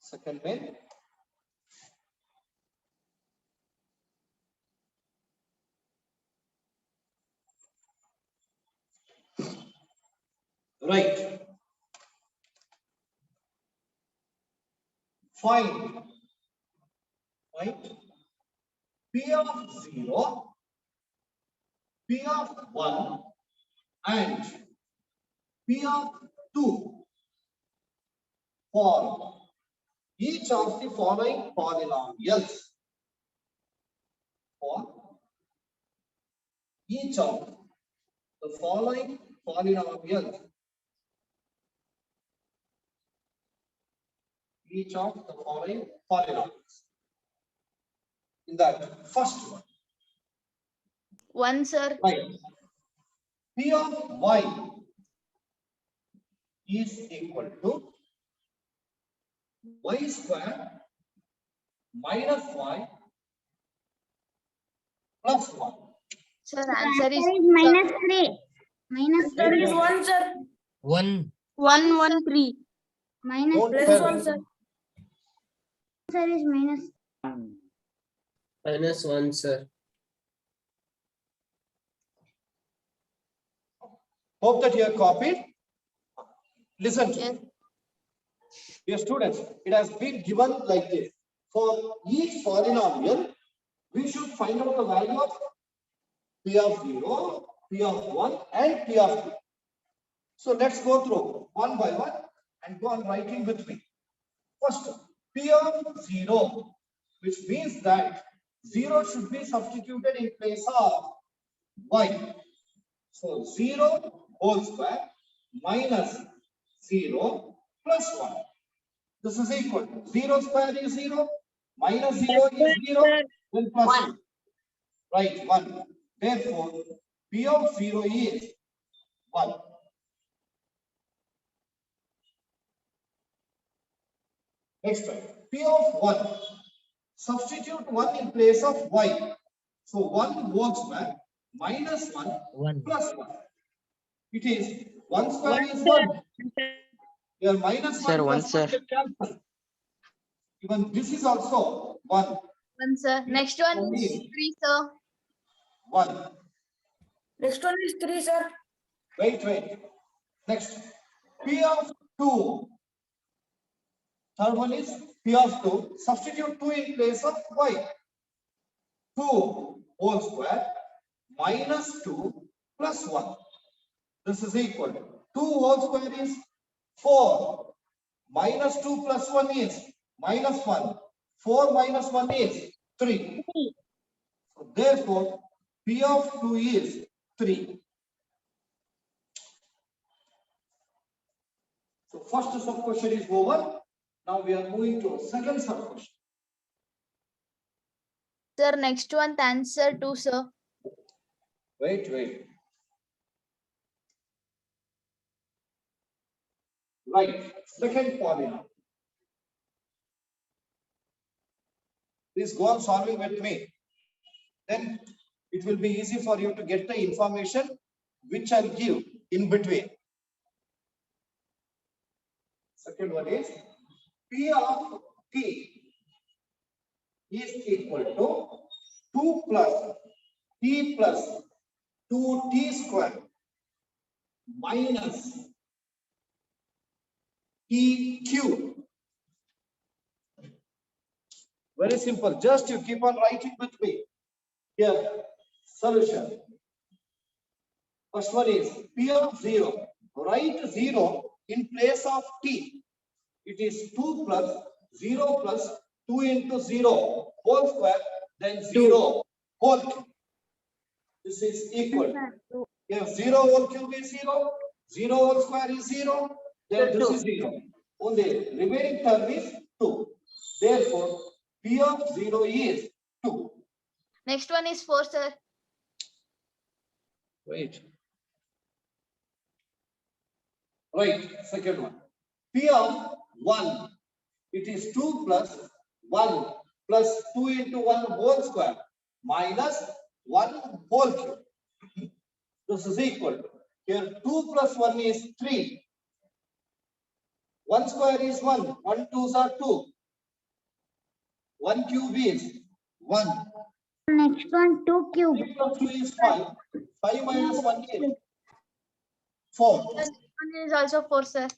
Second way. Right. Find P of 0, P of 1 and P of 2 for each of the following polynomials. For each of the following polynomials. Each of the following polynomials. In that first one. 1, sir. Right. P of y is equal to y square minus y plus 1. Sir, answer is minus 3. Minus There 3. is 1, sir. 1. 1, 1, 3. Minus Don't Plus tell 1, me. sir. answer is minus. Minus 1, sir. Hope that you have copied. Listen to Yes. me. Dear students, it has been given like this. For each polynomial, we should find out the value of P of 0, P of 1 and P of 2. So let's go through one by one and go on writing with me. First, P of 0, which means that 0 should be substituted in place of y. So 0 whole square minus 0 plus 1. This is equal to 0 square is 0, minus 0 is 0, then plus 1. Right, 1. Therefore, P of 0 is 1. Next one, P of 1. Substitute 1 in place of y. So 1 whole square minus 1 1. plus 1. It is 1 square is 1. Here minus 1 Sir, one, plus 1 sir. get cancelled. Even this is also 1. 1, sir. Next one is 3, sir. 1. Next one is 3, sir. Wait. Next, P of 2. Third one is P of 2. Substitute 2 in place of y. 2 whole square minus 2 plus 1. This is equal to 2 whole square is 4. Minus 2 plus 1 is minus 1. 4 minus 1 is 3. So therefore, P of 2 is 3. So first sub question is over. Now we are moving to second sub question. Sir, next one, answer 2, sir. Wait. Right, second polynomial. Please go on solving with me. Then it will be easy for you to get the information which I'll give in between. Second one is P of t is equal to 2 plus t plus 2t square minus t cube. Very simple. Just you keep on writing with me. Here, solution. First one is P of 0. Write 0 in place of t. It is 2 plus 0 plus 2 into 0 whole square, then 0 whole cube. This is equal. If 0 whole cube is 0, 0 whole square is 0, then this is 0. Only remaining term is 2. Therefore, P of 0 is 2. Next one is 4, sir. Wait. Right, second one. P of 1. It is 2 plus 1 plus 2 into 1 whole square minus 1 whole cube. This is equal to, here 2 plus 1 is 3. 1 square is 1. 1 2s are 2. 1 cube is 1. Next one, 2 cube. 3 plus 2 is 5. 5 minus 1 is 4. Next one is also 4, sir.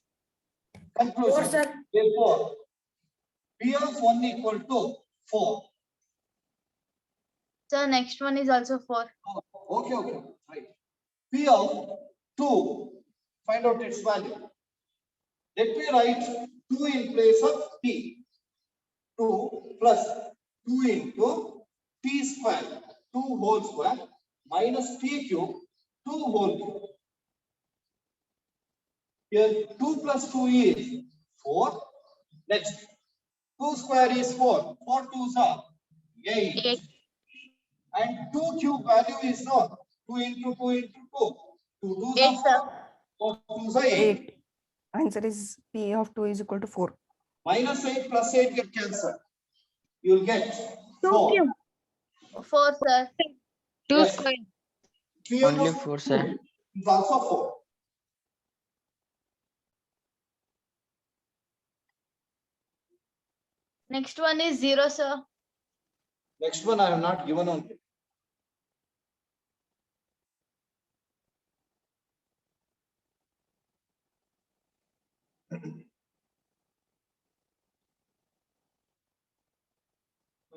Conclusion. 4, sir. Therefore, P of 1 equal to 4. Sir, next one is also 4. Okay. Right. P of 2. Find out its value. Let me write 2 in place of t. 2 plus 2 into t square. 2 whole square minus t cube. 2 whole cube. Here 2 plus 2 is 4. Next, 2 square is 4. 4 2s are 8. 8. And 2 cube value is not 2 into 2 into 2. 2 2s 8, are sir. 4. 4 2s are 8. Answer is P of 2 is equal to 4. Minus 8 plus 8 get cancelled. You will get 2 4. cube. 4, sir. 2 Yes. square. P of Only 4, sir. 2 is also 4. Next one is 0, sir. Next one I have not given only.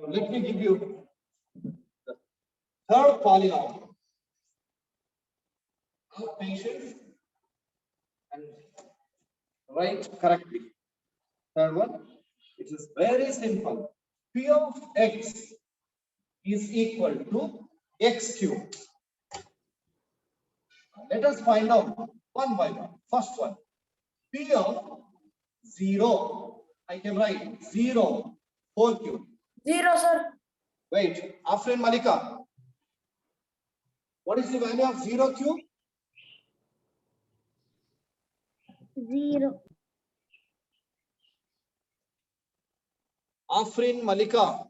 Let me give you the third polynomial. Have patience and write correctly. Third one, it is very simple. P of x is equal to x cube. Let us find out one by one. First one, P of 0. I can write 0 whole cube. 0, sir. Wait, Afrin Malika. What is the value of 0 cube? 0. Afrin Malika.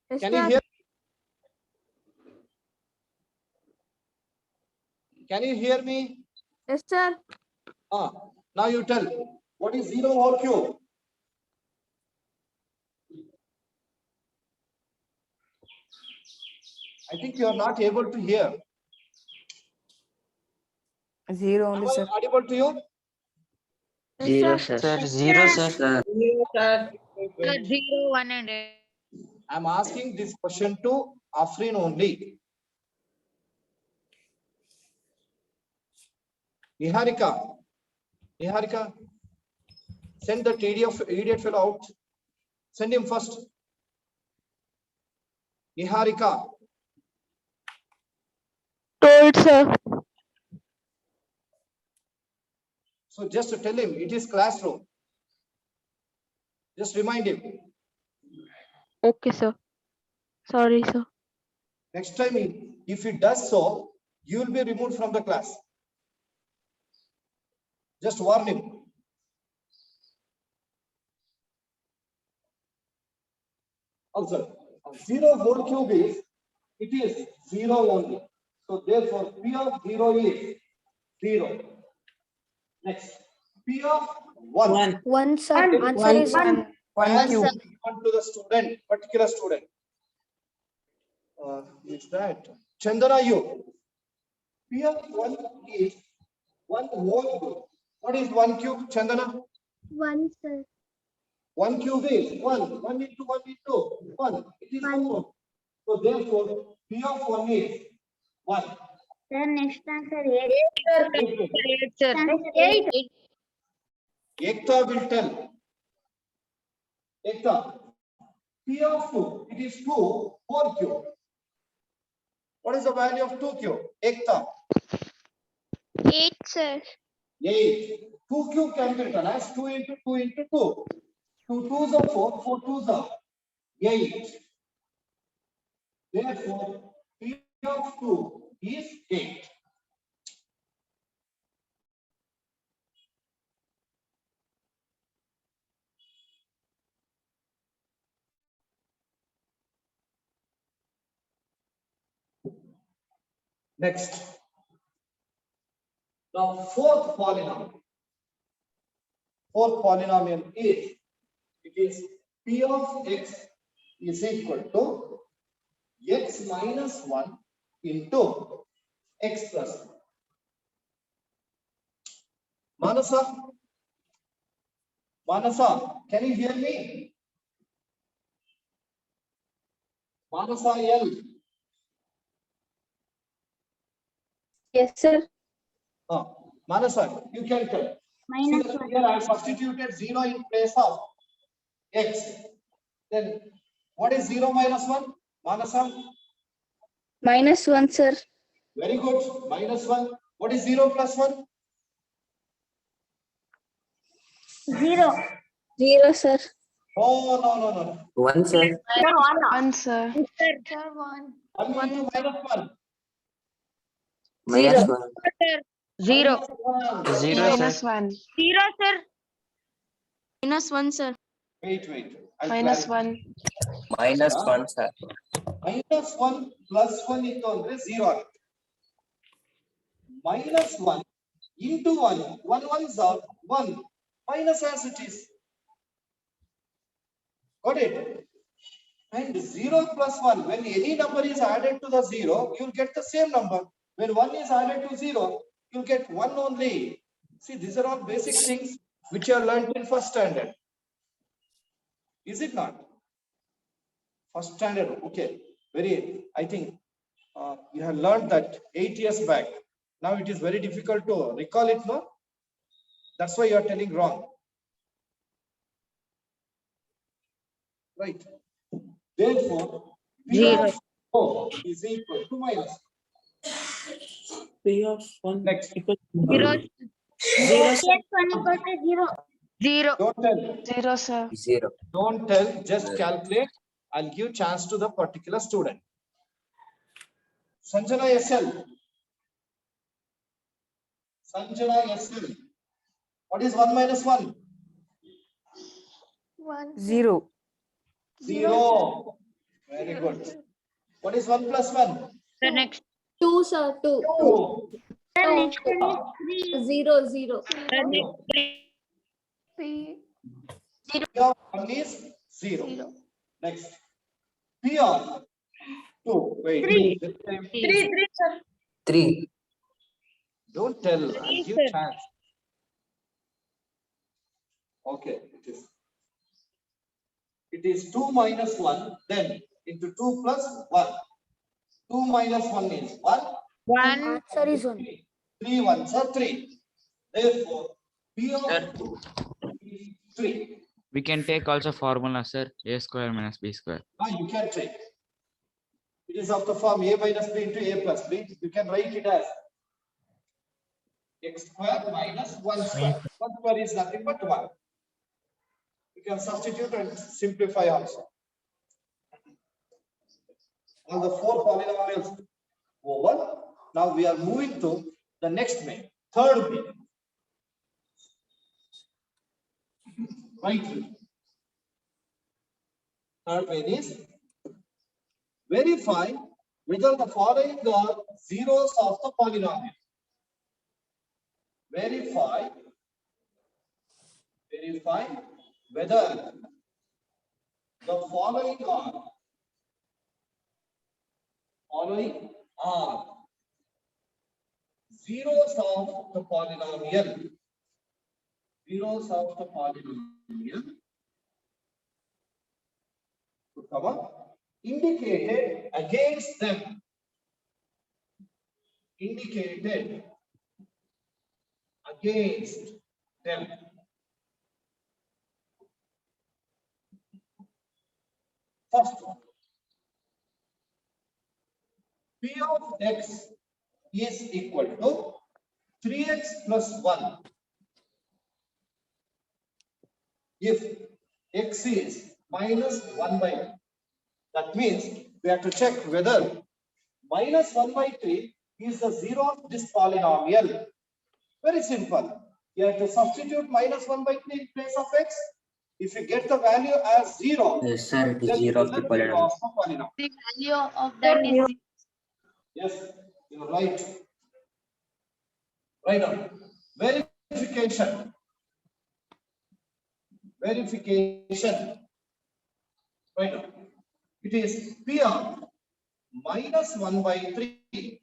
Yes, Can you sir. hear? Can you hear me? Yes, sir. Now you tell. What is 0 whole cube? I think you are not able to hear. 0 Am only, I sir. audible to you? Yes, sir. Sir, 0, sir. 0, sir. 0, 1 and 8. I'm asking this question to Afrin only. Niharika. Niharika. Send the idiot fellow out. Send him first. Niharika. Told, sir. So just to tell him, it is classroom. Just remind him. Okay, sir. Sorry, sir. Next time, if he does so, you will be removed from the class. Just warn him. Also, 0 whole cube is, it is 0 only. So therefore, P of 0 is 0. Next, P of 1. 1, sir. And Answer is 1. 1 cube. Given to the student, particular student. Is that Chandana, you? P of 1 is 1 whole cube. What is 1 cube, Chandana? 1, sir. 1 cube is 1. 1 into 1 into 1. It is 1 more. So therefore, P of 1 is 1. Then next answer 8. 8, sir. Answer 8. Ekta will tell. Ekta, P of 2, it is 2 whole cube. What is the value of 2 cube? Ekta, 8, sir. 8. 2 cube can be written as 2 into 2 into 2. 2 2s are 4, 4 2s are 8. Therefore, P of 2 is 8. Next. Now, fourth polynomial. Fourth polynomial is, it is P of x is equal to x minus 1 into x plus 1. Manasa, can you hear me? Manasa L. Yes, sir. Manasa, you can tell. Minus See, 1. here I have substituted 0 in place of x. Then what is 0 minus 1? Manasa? Minus 1, sir. Very good. Minus 1. What is 0 plus 1? 0. 0, sir. Oh, no. 1, sir. Sir, 1. Sir. Sir, 1. 1 into minus 1. Minus 1. 0. Minus 1. 1. 0, sir. Minus 1, sir. Wait. I'll Minus clarify. 1. Minus 1, sir. Minus 1 plus 1 into 0. Minus 1 into 1. 1 ones are 1. Minus as it is. Got it? And 0 plus 1. When any number is added to the 0, you'll get the same number. When 1 is added to 0, you'll get 1 only. See, these are all basic things which are learned in first standard. Is it not? First standard, okay. Very, I think you have learned that 8 years back. Now it is very difficult to recall it, no? That's why you are telling wrong. Right. Therefore, P of 4 is equal to minus. P of 1 Next. equal Zero. Don't tell. Zero, sir. Zero. Don't tell, just calculate. I'll give chance to the particular student. Sanjana SL. Sanjana SL. What is 1 minus 1? 0. 0. Very good. What is 1 plus 1? The next 2, sir. 2. 2. 0, 0. P. P of 1 is 0. Next. P of 2. Wait. 3. This time, 3, sir. 3. don't tell. I'll give chance. Okay. It is 2 minus 1. Then into 2 plus 1. 2 minus 1 is 1. 1. Answer is 1. 3 ones are 3. Therefore, P of 2 is 3. We can take also formula, sir. A square minus B square. Now you can take. It is of the form A minus B into A plus B. You can write it as x square minus 1 square. 1 square is nothing but 1. You can substitute and simplify also. All the 4 polynomials over. Now we are moving to the next main, third main. Right. Third main is verify whether the following are zeros of the polynomial. Verify whether the following are zeros of the polynomial. Zeros of the polynomial. Indicated against them. Indicated against them. First one. P of x is equal to 3x plus 1 if x is minus 1 by 1. That means we have to check whether minus 1 by 3 is the zero of this polynomial. Very simple. You have to substitute minus 1 by 3 in place of x. If you get the value as 0, Yes, sir. It is then 0 of the polynomial. The value of that is Yes, you're right. Right now, verification. Right now, it is P of minus 1 by 3.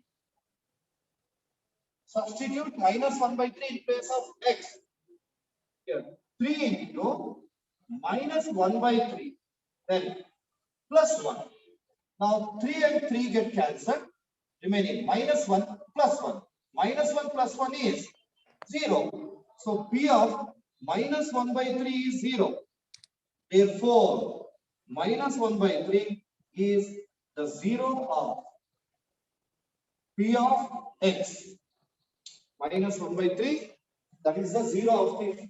Substitute minus 1 by 3 in place of x. Here, 3 into minus 1 by 3, then plus 1. Now 3 and 3 get cancelled, remaining minus 1 plus 1. Minus 1 plus 1 is 0. So P of minus 1 by 3 is 0. Therefore, minus 1 by 3 is the 0 of P of x. Minus 1 by 3, that is the 0 of the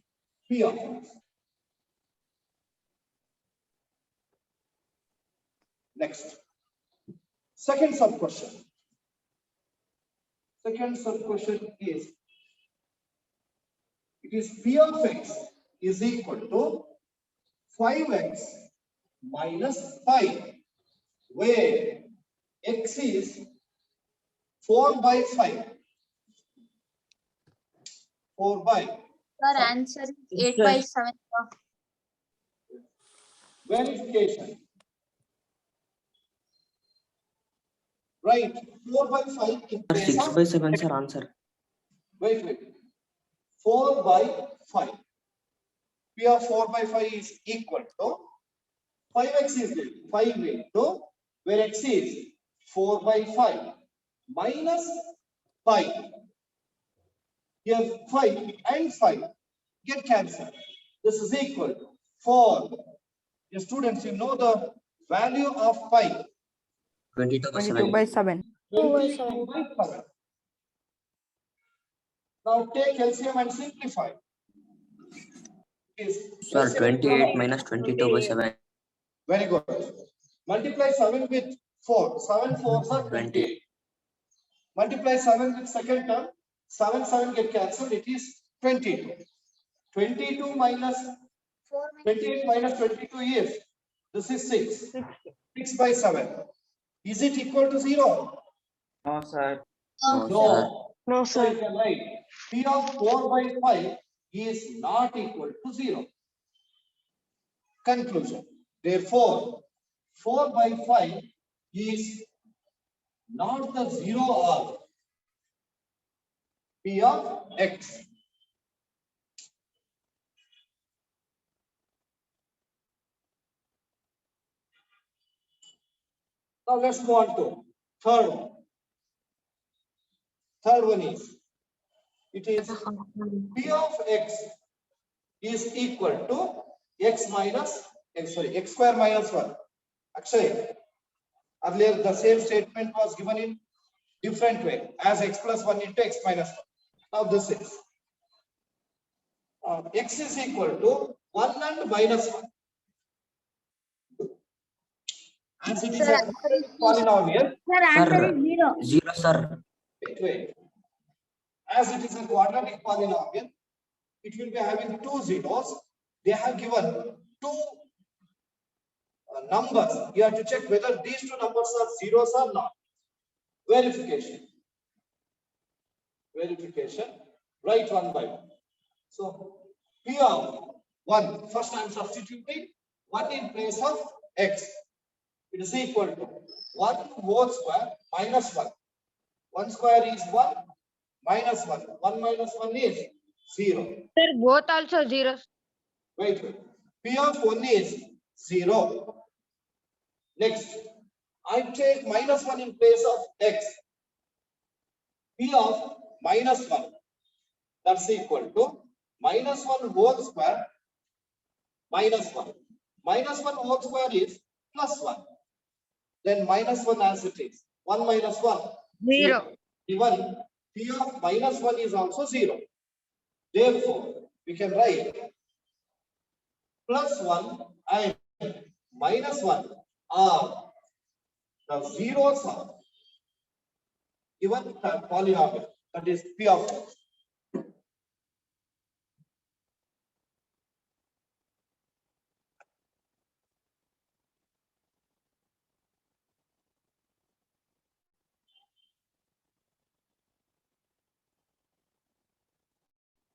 P of x. Next, second sub question. Second sub question is, it is P of x is equal to 5x minus 5, where x is 4 by 5. 4 by. Sir, answer is 8 by 7. Verification. Right, 4 by 5 in place 6 of by 7, sir. Answer. Wait. 4 by 5. P of 4 by 5 is equal to 5x is there. 5 into where x is 4 by 5 minus 5. Here 5 and 5 get cancelled. This is equal to 4. Your students, you know the value of pi. 22/7. 22 by 7. Now take LCM and simplify. Sir, 28 minus 22/7. Very good. Multiply 7 with 4. 7 4s are 28. Multiply 7 with second term. 7 get cancelled. It is 22. 22 minus 28 minus 22 is. This is 6. 6 by 7. Is it equal to 0? No, sir. No. No, So you can write P of 4 by 5 is not equal to 0. Conclusion. Therefore, 4 by 5 is not the 0 of P of x. Now let's go on to third one. Third one is, it is P of x is equal to x square minus 1. Actually, earlier the same statement was given in different way as x plus 1 into x minus 1. Now this is x is equal to 1 and minus 1. As it is a polynomial. Sir, 0, sir. Wait. As it is a quadratic polynomial, it will be having two zeros. They have given two numbers. You have to check whether these two numbers are zeros or not. Verification. Write one by one. So P of 1. First I am substituting 1 in place of x. It is equal to 1 whole square minus 1. 1 square is 1 minus 1. 1 minus 1 is 0. Sir, both also zeros. Wait. P of 1 is 0. Next, I take minus 1 in place of x. P of minus 1. That's equal to minus 1 whole square minus 1. Minus 1 whole square is plus 1. Then minus 1 as it is. 1 minus 1. 0. Even P of minus 1 is also 0. Therefore, we can write plus 1 and minus 1 are the zeros of given polynomial, that is P of x.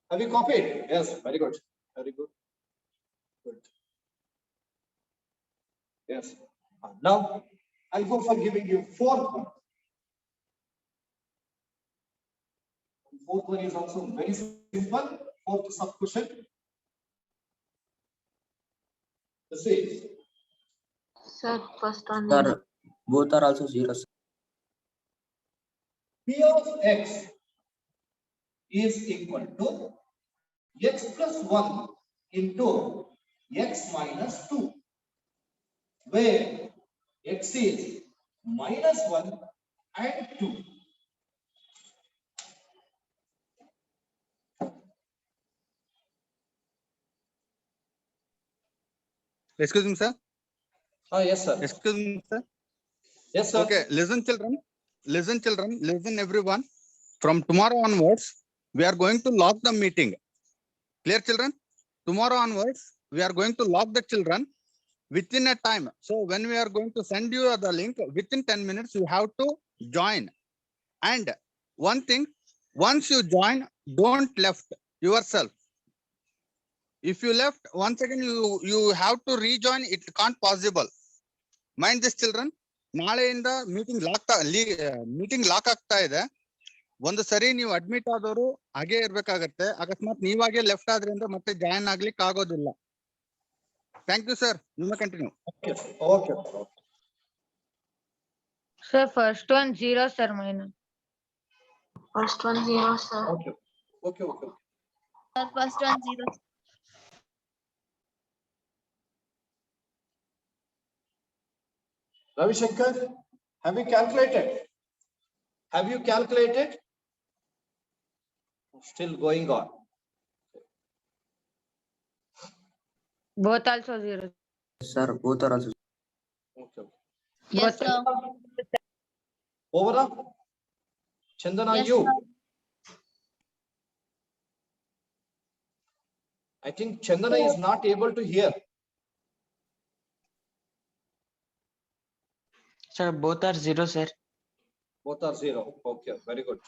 Have you copied? Yes, very good. Very good. Good. Yes. Now I'll go for giving you fourth one. Fourth one is also very simple. Fourth sub question. This is Sir, first one. Sir, both are also 0. P of x is equal to x plus 1 into x minus 2, where x is minus 1 and 2. Excuse me, sir. Yes, sir. Excuse me, sir. Yes, sir. Okay, listen, children. Listen, children. Listen, everyone. From tomorrow onwards, we are going to lock the meeting. Clear, children? Tomorrow onwards, we are going to lock the children within a time. So when we are going to send you the link, within 10 minutes, you have to join. And one thing, once you join, don't left yourself. If you left, once again, you have to rejoin. It can't possible. Mind this, children. ನಾಳೆಯಿಂದ meeting lock ಆಗ್ತಾ ಇದೆ. ಒಂದು ಸರಿ ನೀವು admit ಆದವರು ಹಾಗೆ ಇರ್ಬೇಕಾಗತ್ತೆ. ಅಕಸ್ಮಾತ್ ನೀವಾಗೆ left ಆದ್ರಿಂದ ಮತ್ತೆ ಜಾಯಿನ್ ಆಗ್ಲಿಕ್ಕೆ ಆಗೋದಿಲ್ಲ. Thank you, sir. You may continue. Okay, okay, okay. Sir, first one 0, sir, minus. First one 0, sir. Okay, okay, okay. Sir, first one 0. Ravi Shankar, have you calculated? Have you calculated? Still going on. Both also 0. Sir, both are also. Okay, okay. Yes, sir. Over. Chandana, Yes, you. sir. I think Chandana is not able to hear. Sir, both are 0, sir. Both are 0. Okay, very good.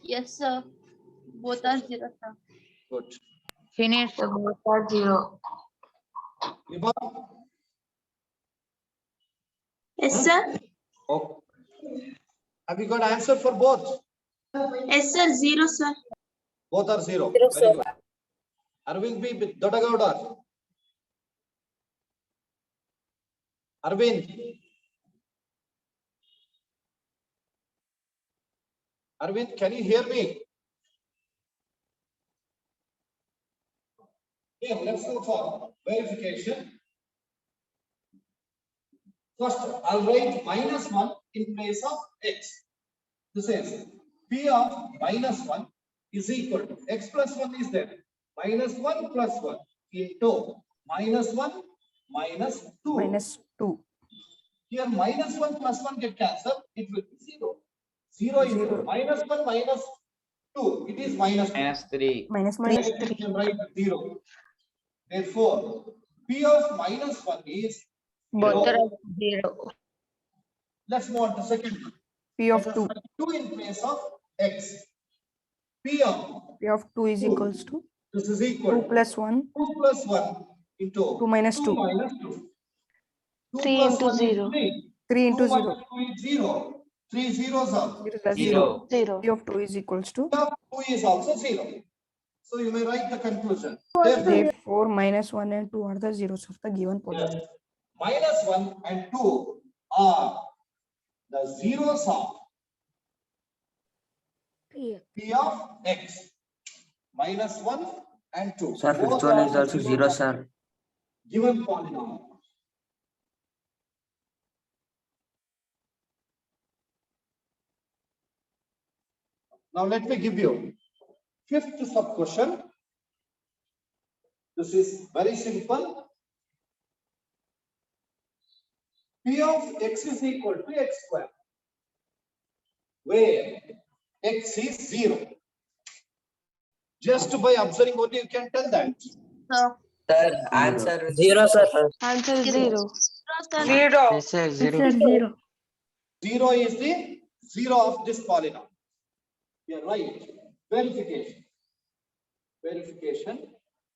Yes, sir. Both are 0, sir. Good. Finish. So both are 0. Vibha? Yes, sir. Oh. Have you got answer for both? Yes, sir. 0, sir. Both are 0. 0, Very sir. good. Arvind B. Dodagowda. Arvind. Arvind, can you hear me? Here, let's go for verification. First, I'll write -1 in place of x. This is P of -1 is equal to x plus 1 is there. -1 plus 1 into -1 minus 2. -2. Here -1 plus 1 get cancelled. It will be 0. 0 into -1 minus 2. It is -2. -3. You can write 0. Therefore, P of -1 is Both 0. are 0. Let's move on to second one. P of 2. 2 in place of x. P of 2 is equals to this is equal 2 to plus 1. 2 plus 1 into 2 minus 2. minus 2. 2 3 plus into 1 is 0. 3. 3 into 2 0. minus 2 is 0. 3 zeros are. 0. 0. P of 2 is equals to. P of 2 is also 0. So you may write the conclusion. Therefore, -1 and 2 are the zeros of the given polynomial. -1 and 2 are the zeros of P of x. -1 and 2. Sir, Both fifth one are is the also zeros 0, of sir. given polynomial. Now let me give you fifth sub question. This is very simple. P of x is equal to x square, where x is 0. Just by observing only you can tell that. So, Sir, answer 0, sir. Answer is 0. 0. Yes, sir, 0. Answer 0. 0 is the 0 of this polynomial. You are right. Verification. Verification.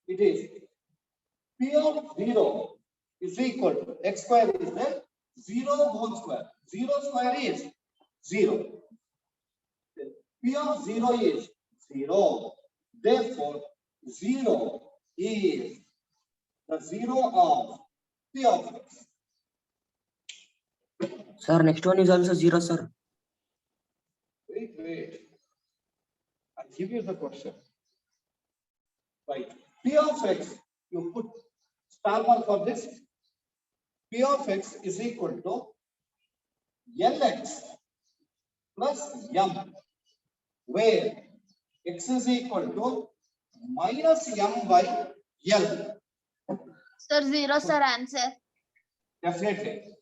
It is P of 0 is equal to x square is there. 0 whole square. 0 square is 0. P of 0 is 0. Therefore, 0 is the 0 of P of x. Sir, next one is also 0, sir. Wait. I'll give you the question. Right. P of x, you put star mark for this. P of x is equal to Lx plus m, where x is equal to minus m by L. sir, 0, sir, answer. Definitely.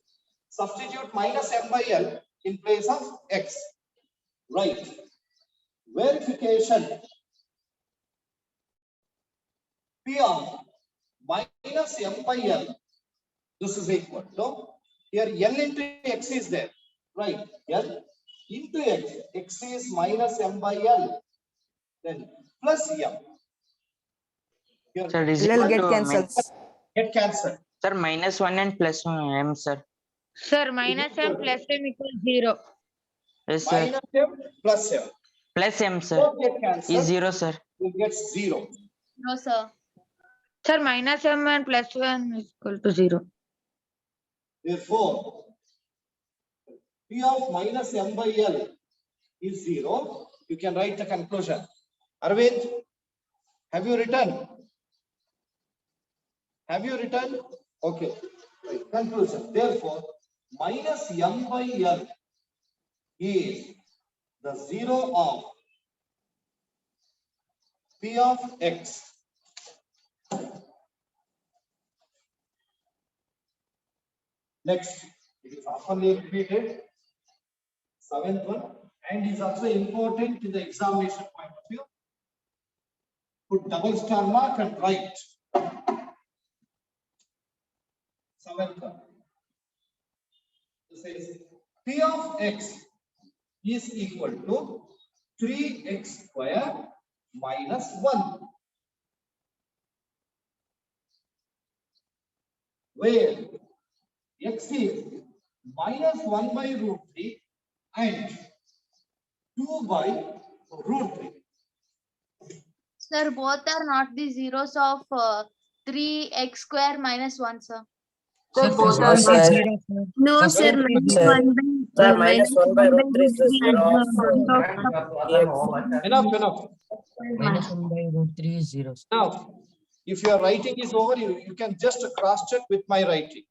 Substitute minus m by L in place of x. Right. Verification. P of minus m by L. This is equal to, here L into x is there. Right. L into x. X is minus m by L. Then plus m. Here Sir, is L equal get to cancels. get cancelled. Sir, -1 and +1 m, sir. Sir, minus m plus m equals 0. Yes, sir. Minus m plus m. Plus m, sir. Both get cancelled. Is 0, sir. You get 0. No, sir. Sir, minus m and plus 1 is equal to 0. Therefore, P of minus m by L is 0. You can write the conclusion. Arvind, have you written? Have you written? Okay. Right. Conclusion. Therefore, minus m by L is the 0 of P of x. Next, it is often repeated, 7th one, and is also important in the examination point of view. Put double star mark and write 7th one. This is P of x is equal to 3x square minus 1. Where x is minus 1 by root 3 and 2 by root 3. Sir, both are not the zeros of 3x square minus 1, sir. Sir, both first are one sir. is zero, sir. No, First sir. one is Minus zero. 1 by Sir, minus 1 by root 3 is the and, 0 of Enough. Minus 1 by root 3 is 0. Sir. Now, if your writing is over, you can just cross check with my writing.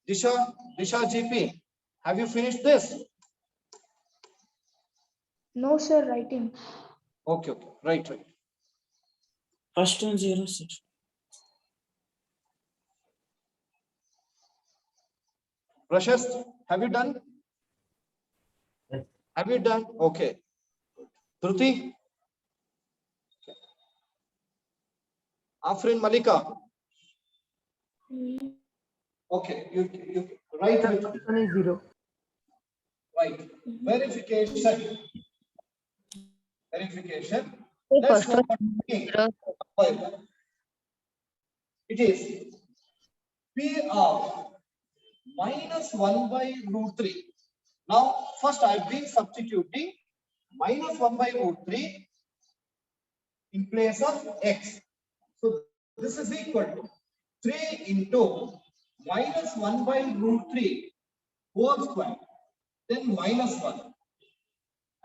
Disha GP, have you finished this? No, sir, writing. Okay, right. First one 0, sir. Prashast, have you done? Yes. Have you done? Okay. Dhruti? Afrin Malika? Okay, you write with me. 0. Right. Verification. Let's First know one what it is. It is P of minus 1 by root 3. Now, first I've been substituting minus 1 by root 3 in place of x. So this is equal to 3 into minus 1 by root 3 whole square, then minus 1.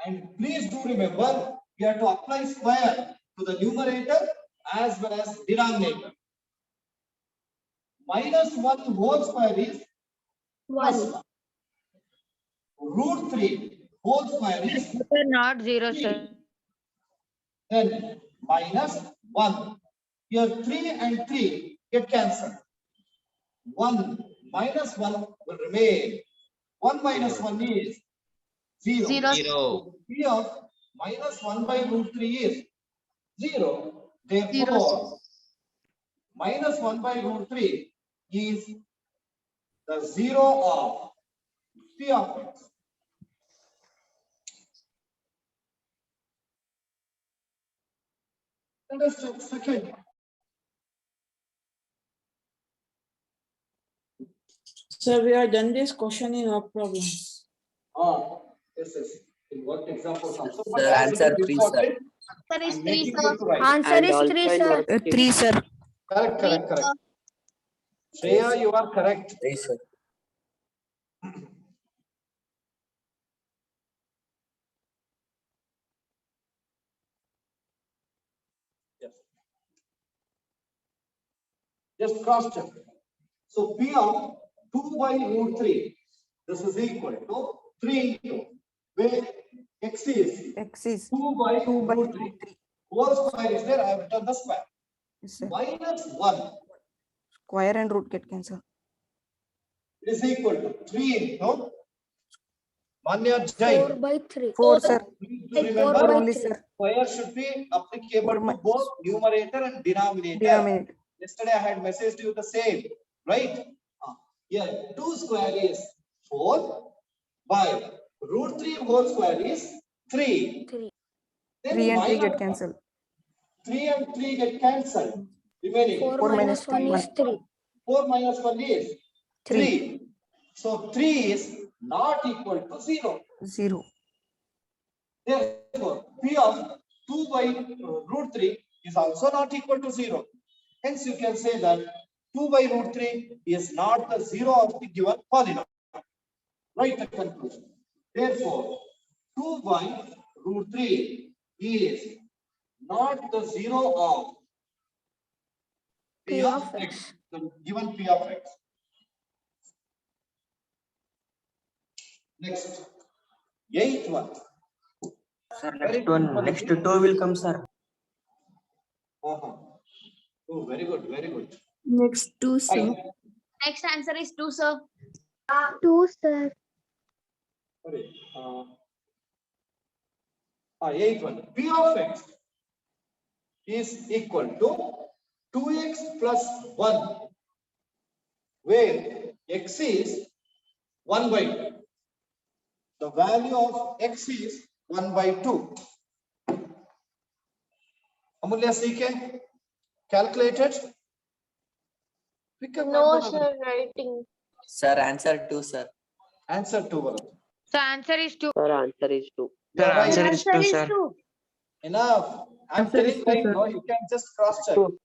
And please do remember, we have to apply square to the numerator as well as denominator. Minus 1 whole square is plus 1. Root 3 whole square is Not 0, 3. sir. Then minus 1. Here 3 and 3 get cancelled. 1 minus 1 will remain. 1 minus 1 is 0. Zero. P of minus 1 by root 3 is 0. Therefore, minus 1 by root 3 is the 0 of P of x. Understood. Second. Sir, we have done this question in our problems. Yes. In what examples also? Sir, answer 3, sir. Sir is I'm 3, making sir. you to write. Answer is 3, sir. 3, sir. Correct. Shreya, you are correct. 3, sir. Yes. Just cross check. So P of 2 by root 3. This is equal to 3 into where x is 2 by root 3. Whole square is there. I have written the square. Minus 1. Square and root get cancelled. It is equal to 3 into Manya Jain. 4 by 3. 4, sir. Please Like remember, 4 by Only, 3. sir. square should be applicable to both numerator and denominator. Denominator. Yesterday I had messaged you the same, right? Here 2 square is 4 by root 3 whole square is 3. 3. Then 3 and 3 minus get cancelled. 3 and 3 get cancelled. Remaining 4 minus 1 is 3. 4 minus 1 is 3. 3. So 3 is not equal to 0. 0. Therefore, P of 2 by root 3 is also not equal to 0. Hence, you can say that 2 by root 3 is not the 0 of the given polynomial. Write the conclusion. Therefore, 2 by root 3 is not the 0 of P of x, the given P of x. Next, 8th one. Sir, Very next one, simple next it is. 2 will come, sir. Oh, very good, very good. Next two, sir. Right. Next answer is 2, sir. 2, sir. Sorry. 8th one. P of x is equal to 2x plus 1, where x is 1 by 2. The value of x is 1 by 2. Amulya CK, calculated? No, sir, writing. Sir, answer 2, sir. Answer 2. Bharat. So answer is 2. Sir, answer is 2. You are Sir, right. answer is 2, sir. 2. Enough. I'm Answer is telling two, right sir. now, you can just cross check. Two.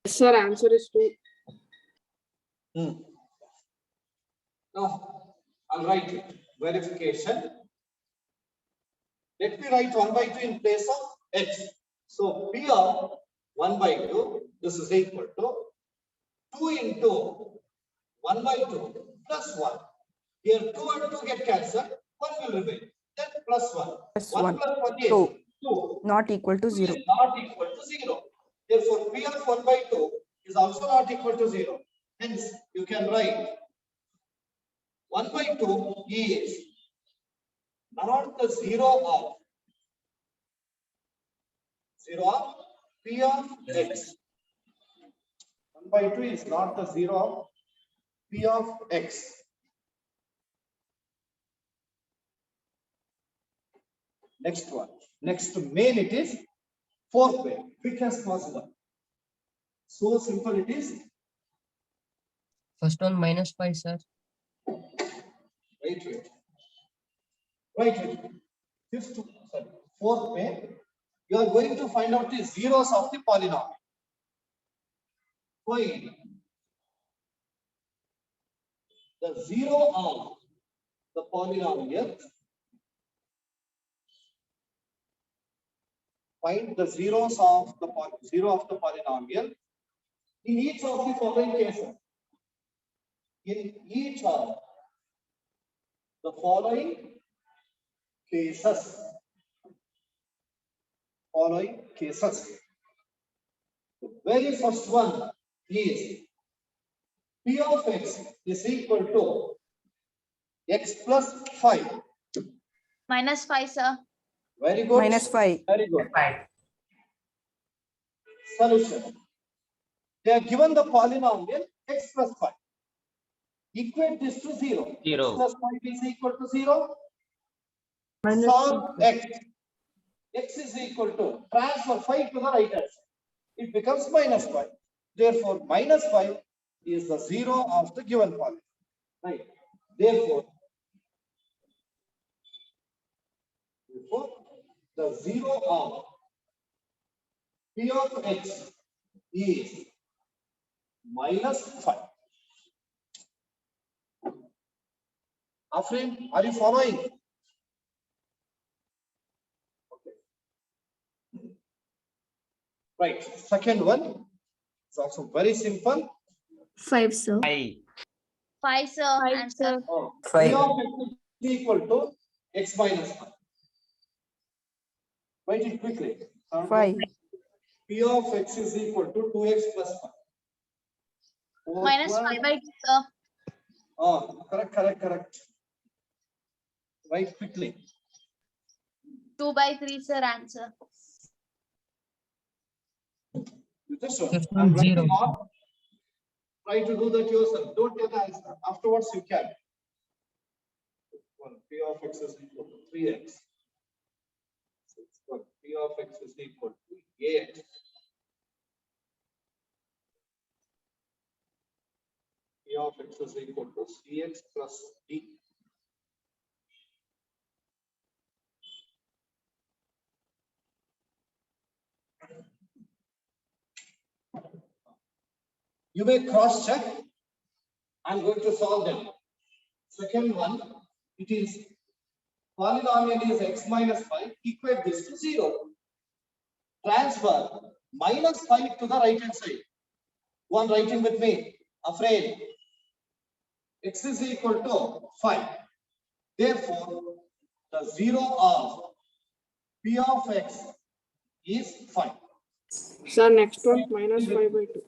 Sir, answer is 2. Now, I'll write it. Verification. Let me write 1 by 2 in place of x. So P of 1 by 2, this is equal to 2 into 1 by 2 plus 1. Here 2 and 2 get cancelled, 1 will remain. Then plus 1. 1 plus 1 is 2. Not equal to 0. Is not equal to 0. Therefore, P of 1 by 2 is also not equal to 0. Hence, you can write 1 by 2 is not the 0 of P of x. 1 by 2 is not the 0 of P of x. Next one. Next to main it is 4th way, quick as possible. So simple it is. First one -5, sir. Wait. Right. 4th way, you are going to find out the zeros of the polynomial. Find the 0 of the polynomial. Find the zeros of the polynomial in each of the following cases. In each of the following cases. The very first one is P of x is equal to x plus 5. -5, sir. Very good. -5. Very good. Solution. They are given the polynomial x plus 5. Equate this to 0. 0. X plus 5 is equal to 0. Minus Solve x. X is equal to transfer 5 to the right hand side. It becomes -5. Therefore, -5 is the 0 of the given polynomial. Right. Therefore, the 0 of P of x is -5. Afrin, are you following? Okay. Right. Second one is also very simple. 5, sir. 5, sir. Answer. P 5. of x is equal to x minus 1. Write it quickly. 5. P of x is equal to 2x plus 1. -5 by 2, sir. Correct. Write quickly. 2 by 3, sir. Answer. You just Fifth I'm one, writing 0. on. Try to do that yourself. Don't tell the answer. Afterwards, you can. P of x is equal to 3x. P of x is equal to ax. P of x is equal to cx plus d. You may cross check. I'm going to solve them. Second one, it is polynomial is x minus 5. Equate this to 0. Transfer minus 5 to the right hand side. One writing with me. Afraid. X is equal to 5. Therefore, the 0 of P of x is 5. Sir, next one, minus 5 by 2.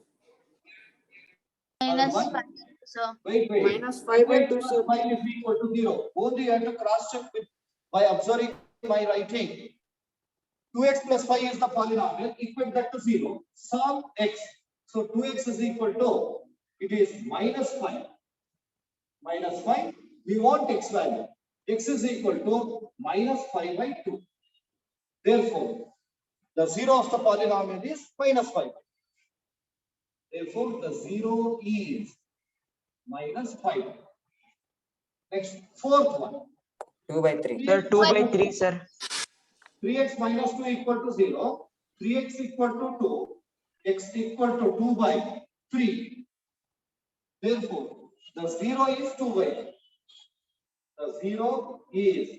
Minus one? 5, sir. Wait. Minus 5 by 2, sir. 5 is equal to 0. Only you have to cross check with by observing my writing. 2x plus 5 is the polynomial. Equate that to 0. Solve x. So 2x is equal to, it is minus 5. Minus 5. We want x value. X is equal to minus 5 by 2. Therefore, the 0 of the polynomial is minus 5. Therefore, the 0 is minus 5. Next, fourth one. 2 by 3. Sir, 2 by 3, sir. 3x minus 2 equal to 0. 3x equal to 2. X equal to 2 by 3. Therefore, the 0 is 2 by 3. The 0 is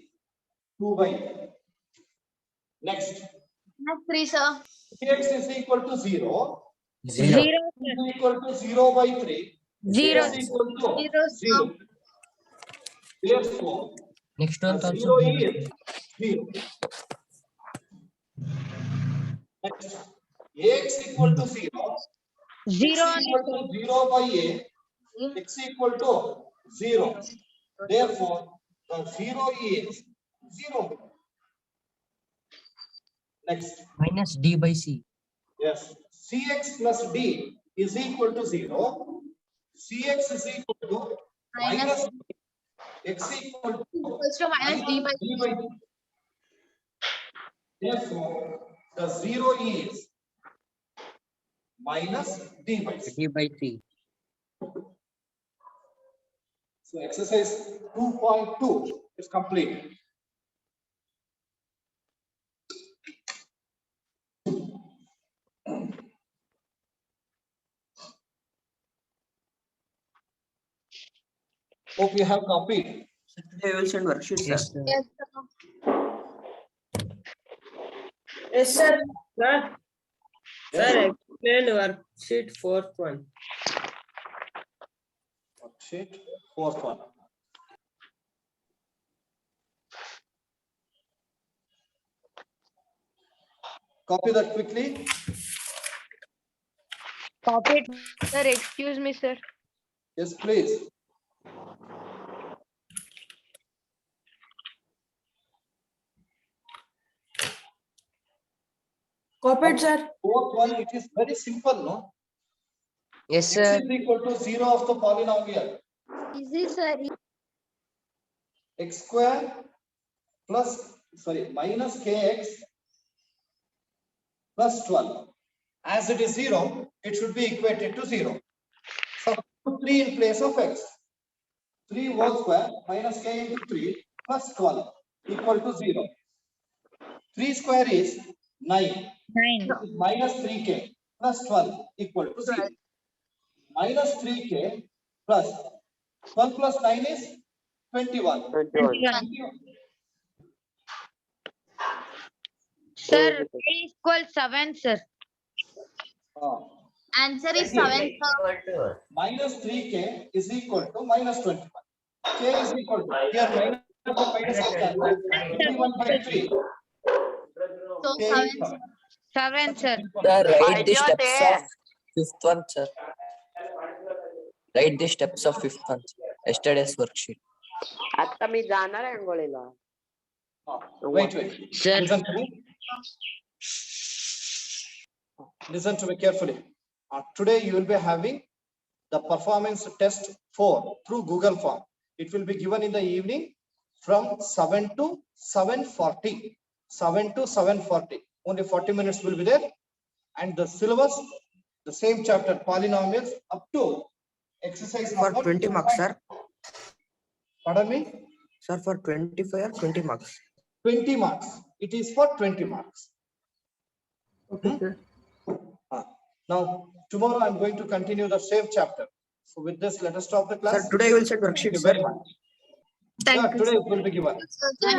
2 by 3. Next, Minus 3, sir. 3x is equal to 0. 0. 0, Is equal to 0 by 3. 0, X is equal to 0, 0. Therefore, Next one the also 0 zero. is 0. Next, Ax equal to 0. X equal to 0 by A. X equal to 0. Therefore, the 0 is 0. Next, Minus D by C. yes, Cx plus D is equal to 0. Cx is equal to minus x equal to equals to minus D by D by D. Therefore, the 0 is minus D by C. D by C. So exercise 2.2 is complete. Hope you have copied. Today we will send worksheet, sir. Yes, sir. Yes, sir. Yes, sir. Sir. Sir, explain worksheet fourth one. Worksheet, fourth one. Copy that quickly. Copy it. Sir, excuse me, sir. Yes, please. Copied, sir. Fourth one, it is very simple, no? Yes, X sir. is equal to 0 of the polynomial. Easy, sir. X square plus, minus kx plus 12. As it is 0, it should be equated to 0. Substitute 3 in place of x. 3 whole square minus k into 3 plus 12 equal to 0. 3 square is 9. 9. Minus 3k plus 12 equal to 0. Minus 3k plus 12 plus 9 is 21. 21. Sir, K equals 7, sir. Answer is 7, sir. Minus 3k is equal to minus 21. K is equal to, here minus is cancelled. 21 by 3. So K 7. is 7. 7, sir. Sir, write the steps of fifth one, sir. Write the steps of fifth one. Yesterday's worksheet. आता मी जाणार आहे अंघोळीला. Wait. Sir. Listen to me. Listen to me carefully. Today you will be having the performance test 4 through Google Form. It will be given in the evening from 7 to 7:40. 7 to 7:40. Only 40 minutes will be there. And the syllabus, the same chapter, polynomials, up to exercise For number 20 marks, sir. Pardon me? Sir, for 25 or 20 marks. 20 marks. It is for 20 marks. Okay, sir. Now, Tomorrow I'm going to continue the same chapter. So with this, let us stop the class. Sir, today you will send Thank worksheet, you sir. very much. Thank Yeah, you. today it will be given. Sir,